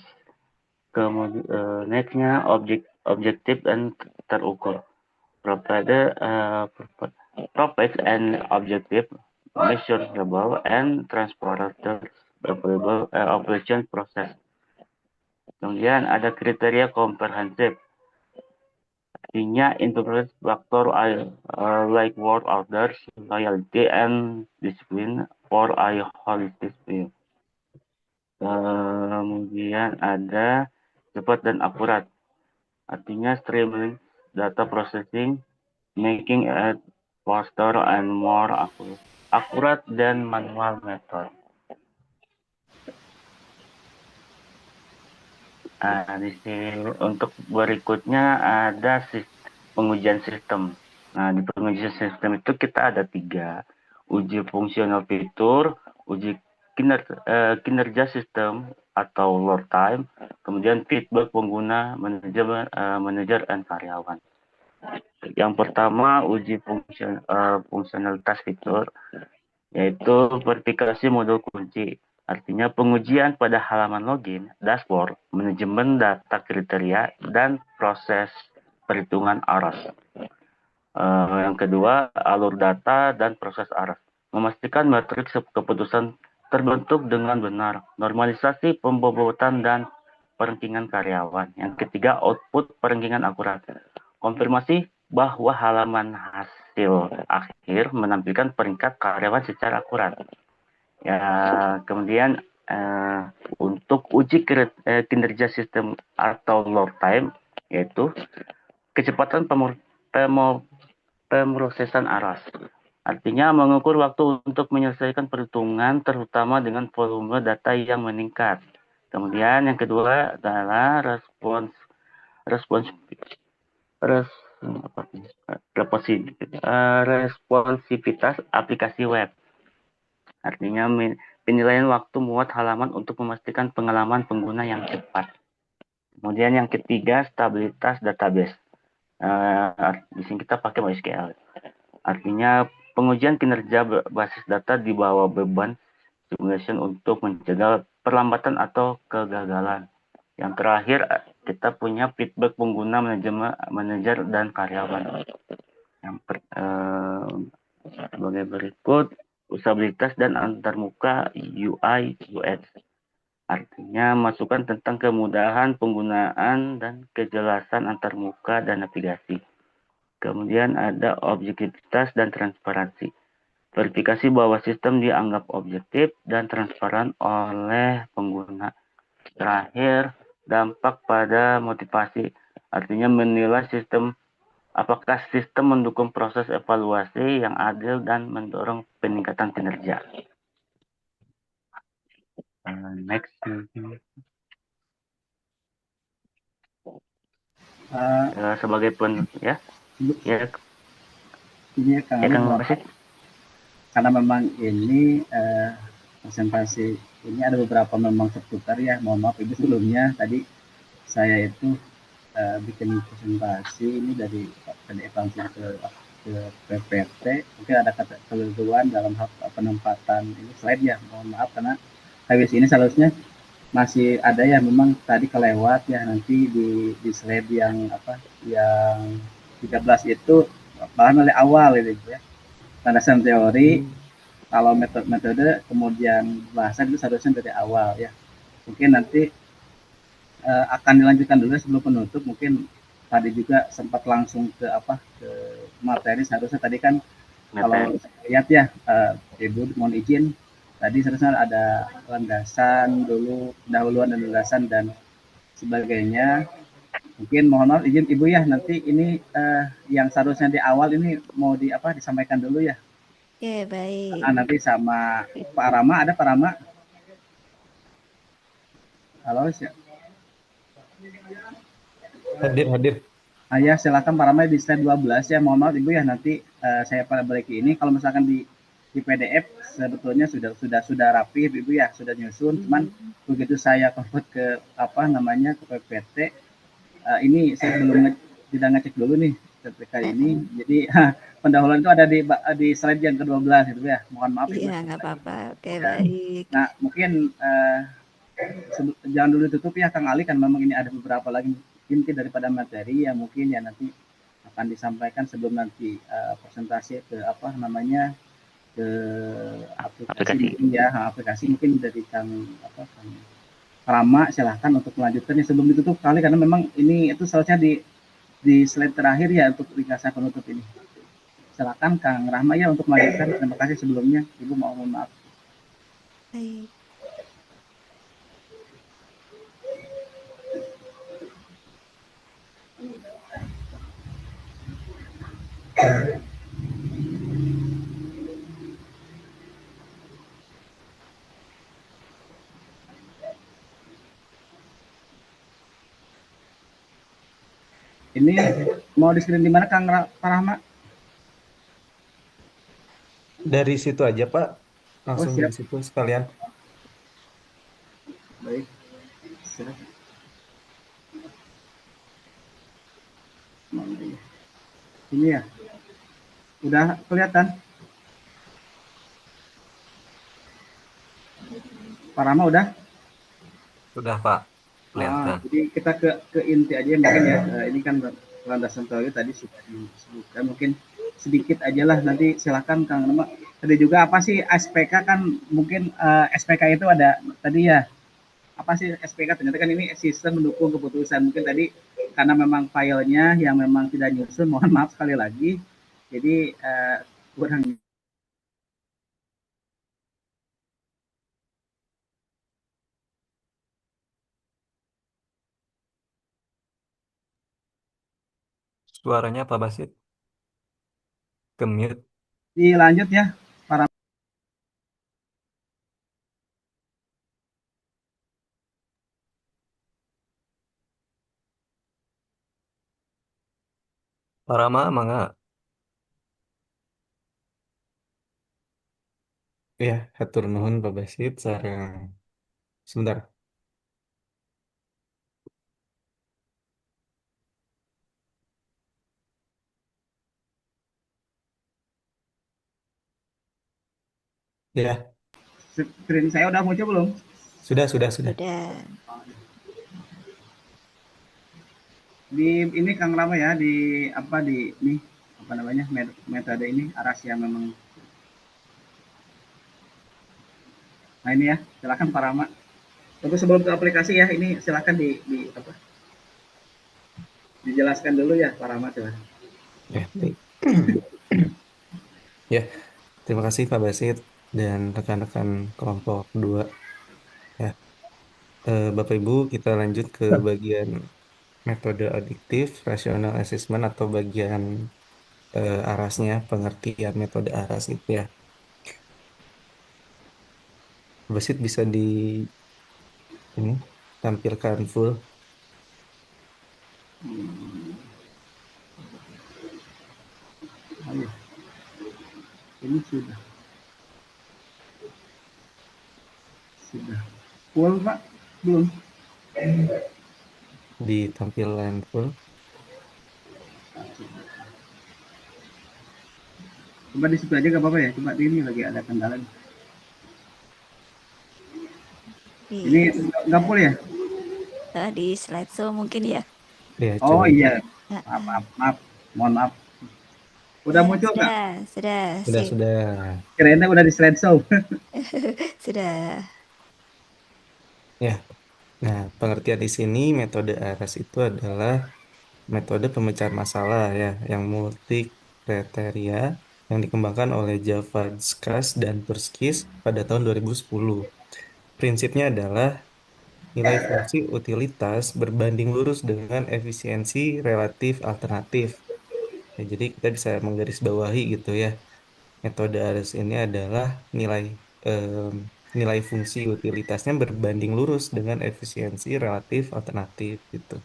Kemudian nextnya objektif dan terukur. Provide and objective, measurable and transparent operation process. Kemudian ada kriteria komprehensif. Artinya influence factor like work orders, loyalty, and discipline for a holistic view. Kemudian ada cepat dan akurat. Artinya streamline data processing, making it faster and more akurat dan manual method. Nah, di sini untuk berikutnya ada pengujian sistem. Nah, di pengujian sistem itu kita ada 3. Uji fungsional fitur, uji kinerja sistem atau load time, kemudian feedback pengguna, manajer dan karyawan. Yang pertama, uji fungsionalitas fitur, yaitu verifikasi modul kunci. Artinya pengujian pada halaman login, dashboard, manajemen data kriteria, dan proses perhitungan ARAS. Yang kedua, alur data dan proses ARAS. Memastikan matriks keputusan terbentuk dengan benar. Normalisasi pembobotan dan perengkingan karyawan. Yang ketiga, output perengkingan akurat. Konfirmasi bahwa halaman hasil akhir menampilkan peringkat karyawan secara akurat. Ya, kemudian untuk uji kinerja sistem atau load time, yaitu kecepatan pemrosesan ARAS. Artinya mengukur waktu untuk menyelesaikan perhitungan, terutama dengan volume data yang meningkat. Kemudian yang kedua adalah responsivitas aplikasi web. Artinya penilaian waktu muat halaman untuk memastikan pengalaman pengguna yang cepat. Kemudian yang ketiga, stabilitas database. Di sini kita pakai MySQL. Artinya pengujian kinerja basis data di bawah beban simulation untuk mencegah perlambatan atau kegagalan. Yang terakhir, kita punya feedback pengguna, manajer, dan karyawan. Sebagai berikut, usabilitas dan antarmuka UI UX. Artinya masukan tentang kemudahan penggunaan dan kejelasan antarmuka dan navigasi. Kemudian ada objektivitas dan transparansi. Verifikasi bahwa sistem dianggap objektif dan transparan oleh pengguna. Terakhir, dampak pada motivasi. Artinya menilai apakah sistem mendukung proses evaluasi yang adil dan mendorong peningkatan kinerja. Next. Sebagai ya. Ini ya Kang Ali, karena memang ini presentasi ini ada beberapa memang tertukar ya. Mohon maaf Ibu sebelumnya tadi saya itu bikin presentasi ini dari PDF langsung ke PPT, mungkin ada kekeliruan dalam hal penempatan ini slide ya, mohon maaf karena habis ini seharusnya masih ada ya, memang tadi kelewat ya, nanti di slide yang yang 13 itu bahkan oleh awal itu ya, landasan teori, kalau metode kemudian bahasa itu seharusnya dari awal ya. Mungkin nanti akan dilanjutkan dulu sebelum penutup. Mungkin tadi juga sempat langsung ke materi, seharusnya tadi kan kalau lihat ya Ibu mohon izin, tadi seharusnya ada landasan dulu, pendahuluan dan landasan dan sebagainya. Mungkin mohon maaf izin Ibu ya, nanti ini yang seharusnya di awal ini mau disampaikan dulu ya. Oke, baik. Nanti sama Pak Rama, ada Pak Rama? Halo, Hadir. Ya, silakan Pak Ramai di slide 12 ya. Mohon maaf Ibu ya, nanti saya pada balik ini. Kalau misalkan di PDF sebetulnya sudah rapi Ibu ya, sudah nyusun. Cuman begitu saya convert ke ke PPT, ini saya tidak ngecek dulu nih PPT ini. Jadi pendahuluan itu ada di slide yang ke-12 gitu ya. Mohon maaf Ibu. Iya, nggak apa-apa. Oke, baik. Nah, mungkin jangan dulu tutup ya Kang Ali, kan memang ini ada beberapa lagi inti daripada materi yang mungkin ya nanti akan disampaikan sebelum nanti presentasi ke ke aplikasi mungkin ya, aplikasi mungkin dari Kang Rama, silahkan untuk melanjutkan ya sebelum ditutup kali, karena memang ini itu seharusnya di slide terakhir ya untuk ringkasan penutup ini. Silakan Kang Rahma ya untuk melanjutkan. Terima kasih sebelumnya Ibu, mohon maaf. Baik. Ini mau di screen di mana Kang Rahma? Dari situ aja Pak, langsung dari situ sekalian. Baik. Siap. Ini ya, udah kelihatan? Pak Rama udah? Sudah, Pak. Kelihatan. Jadi kita ke inti aja mungkin ya. Ini kan landasan teori tadi sudah disebutkan. Mungkin sedikit aja lah. Nanti silakan Kang Rama. Tadi juga apa sih SPK kan mungkin SPK itu ada tadi ya. Apa sih SPK? Ternyata kan ini sistem mendukung keputusan. Mungkin tadi karena memang filenya yang memang tidak nyusun. Mohon maaf sekali lagi. Jadi kurang. Suaranya Pak Basit ke mute. Dilanjut ya. Para Pak Rama, mangga. Ya, hatur nuhun Pak Basit. Sareng. Sebentar. Ya, screen saya udah muncul belum? sudah. Sudah. Di ini Kang Rama ya di apa di ini apa namanya metode ini aras yang memang. Nah ini ya silakan Pak Rama. Tapi sebelum ke aplikasi ya ini silakan di apa dijelaskan dulu ya Pak Rama silakan. Ya, baik. Ya, terima kasih Pak Basit dan rekan-rekan kelompok 2. Ya, Bapak Ibu, kita lanjut ke bagian metode adiktif rational assessment atau bagian arasnya, pengertian metode aras itu ya. Basit bisa di ini tampilkan full. Oh, iya. Ini sudah full Pak belum? Di tampilan full. Coba di situ aja gak apa-apa ya. Coba ini lagi ada kendala. Ini nggak full ya? Di slideshow mungkin ya. Ya, Oh coba. iya. Maaf. Mohon maaf. Udah Ya, muncul nggak? sudah. Sudah. Kirainnya udah di slideshow. Sudah. Ya. Nah, pengertian di sini metode ARAS itu adalah metode pemecahan masalah ya yang multi kriteria yang dikembangkan oleh Javadskas dan Turskis pada tahun 2010. Prinsipnya adalah nilai fungsi utilitas berbanding lurus dengan efisiensi relatif alternatif. Ya, jadi kita bisa menggarisbawahi gitu ya. Metode ARAS ini adalah nilai em, nilai fungsi utilitasnya berbanding lurus dengan efisiensi relatif alternatif gitu.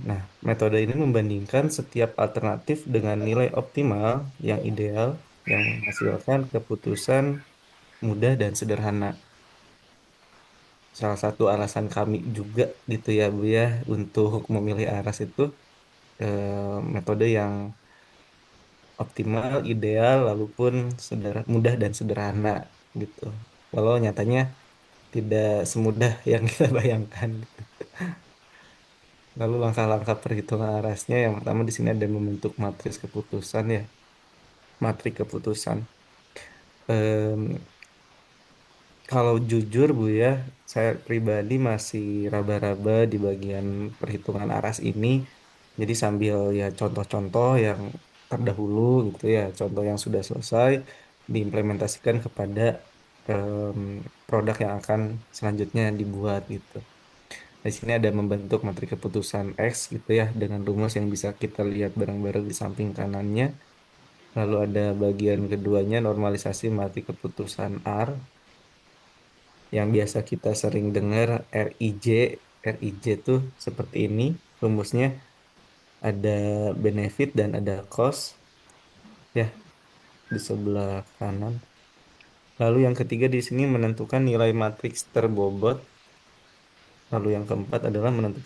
Nah, metode ini membandingkan setiap alternatif dengan nilai optimal yang ideal yang menghasilkan keputusan mudah dan sederhana. Salah satu alasan kami juga gitu ya Bu ya untuk memilih ARAS itu metode yang optimal, ideal, lalu pun mudah dan sederhana gitu. Walau nyatanya tidak semudah yang kita bayangkan. Lalu langkah-langkah perhitungan arasnya yang pertama di sini ada membentuk matriks keputusan ya, matrik keputusan. Em, Kalau jujur Bu ya, saya pribadi masih raba-raba di bagian perhitungan aras ini. Jadi sambil ya contoh-contoh yang terdahulu gitu ya, contoh yang sudah selesai diimplementasikan kepada em, produk yang akan selanjutnya dibuat gitu. Di sini ada membentuk matrik keputusan X gitu ya dengan rumus yang bisa kita lihat bareng-bareng di samping kanannya. Lalu ada bagian keduanya normalisasi matrik keputusan R yang biasa kita sering dengar RIJ. RIJ tuh seperti ini rumusnya, ada benefit dan ada cost ya di sebelah kanan. Lalu yang ketiga di sini menentukan nilai matriks terbobot. Lalu yang keempat adalah menentukan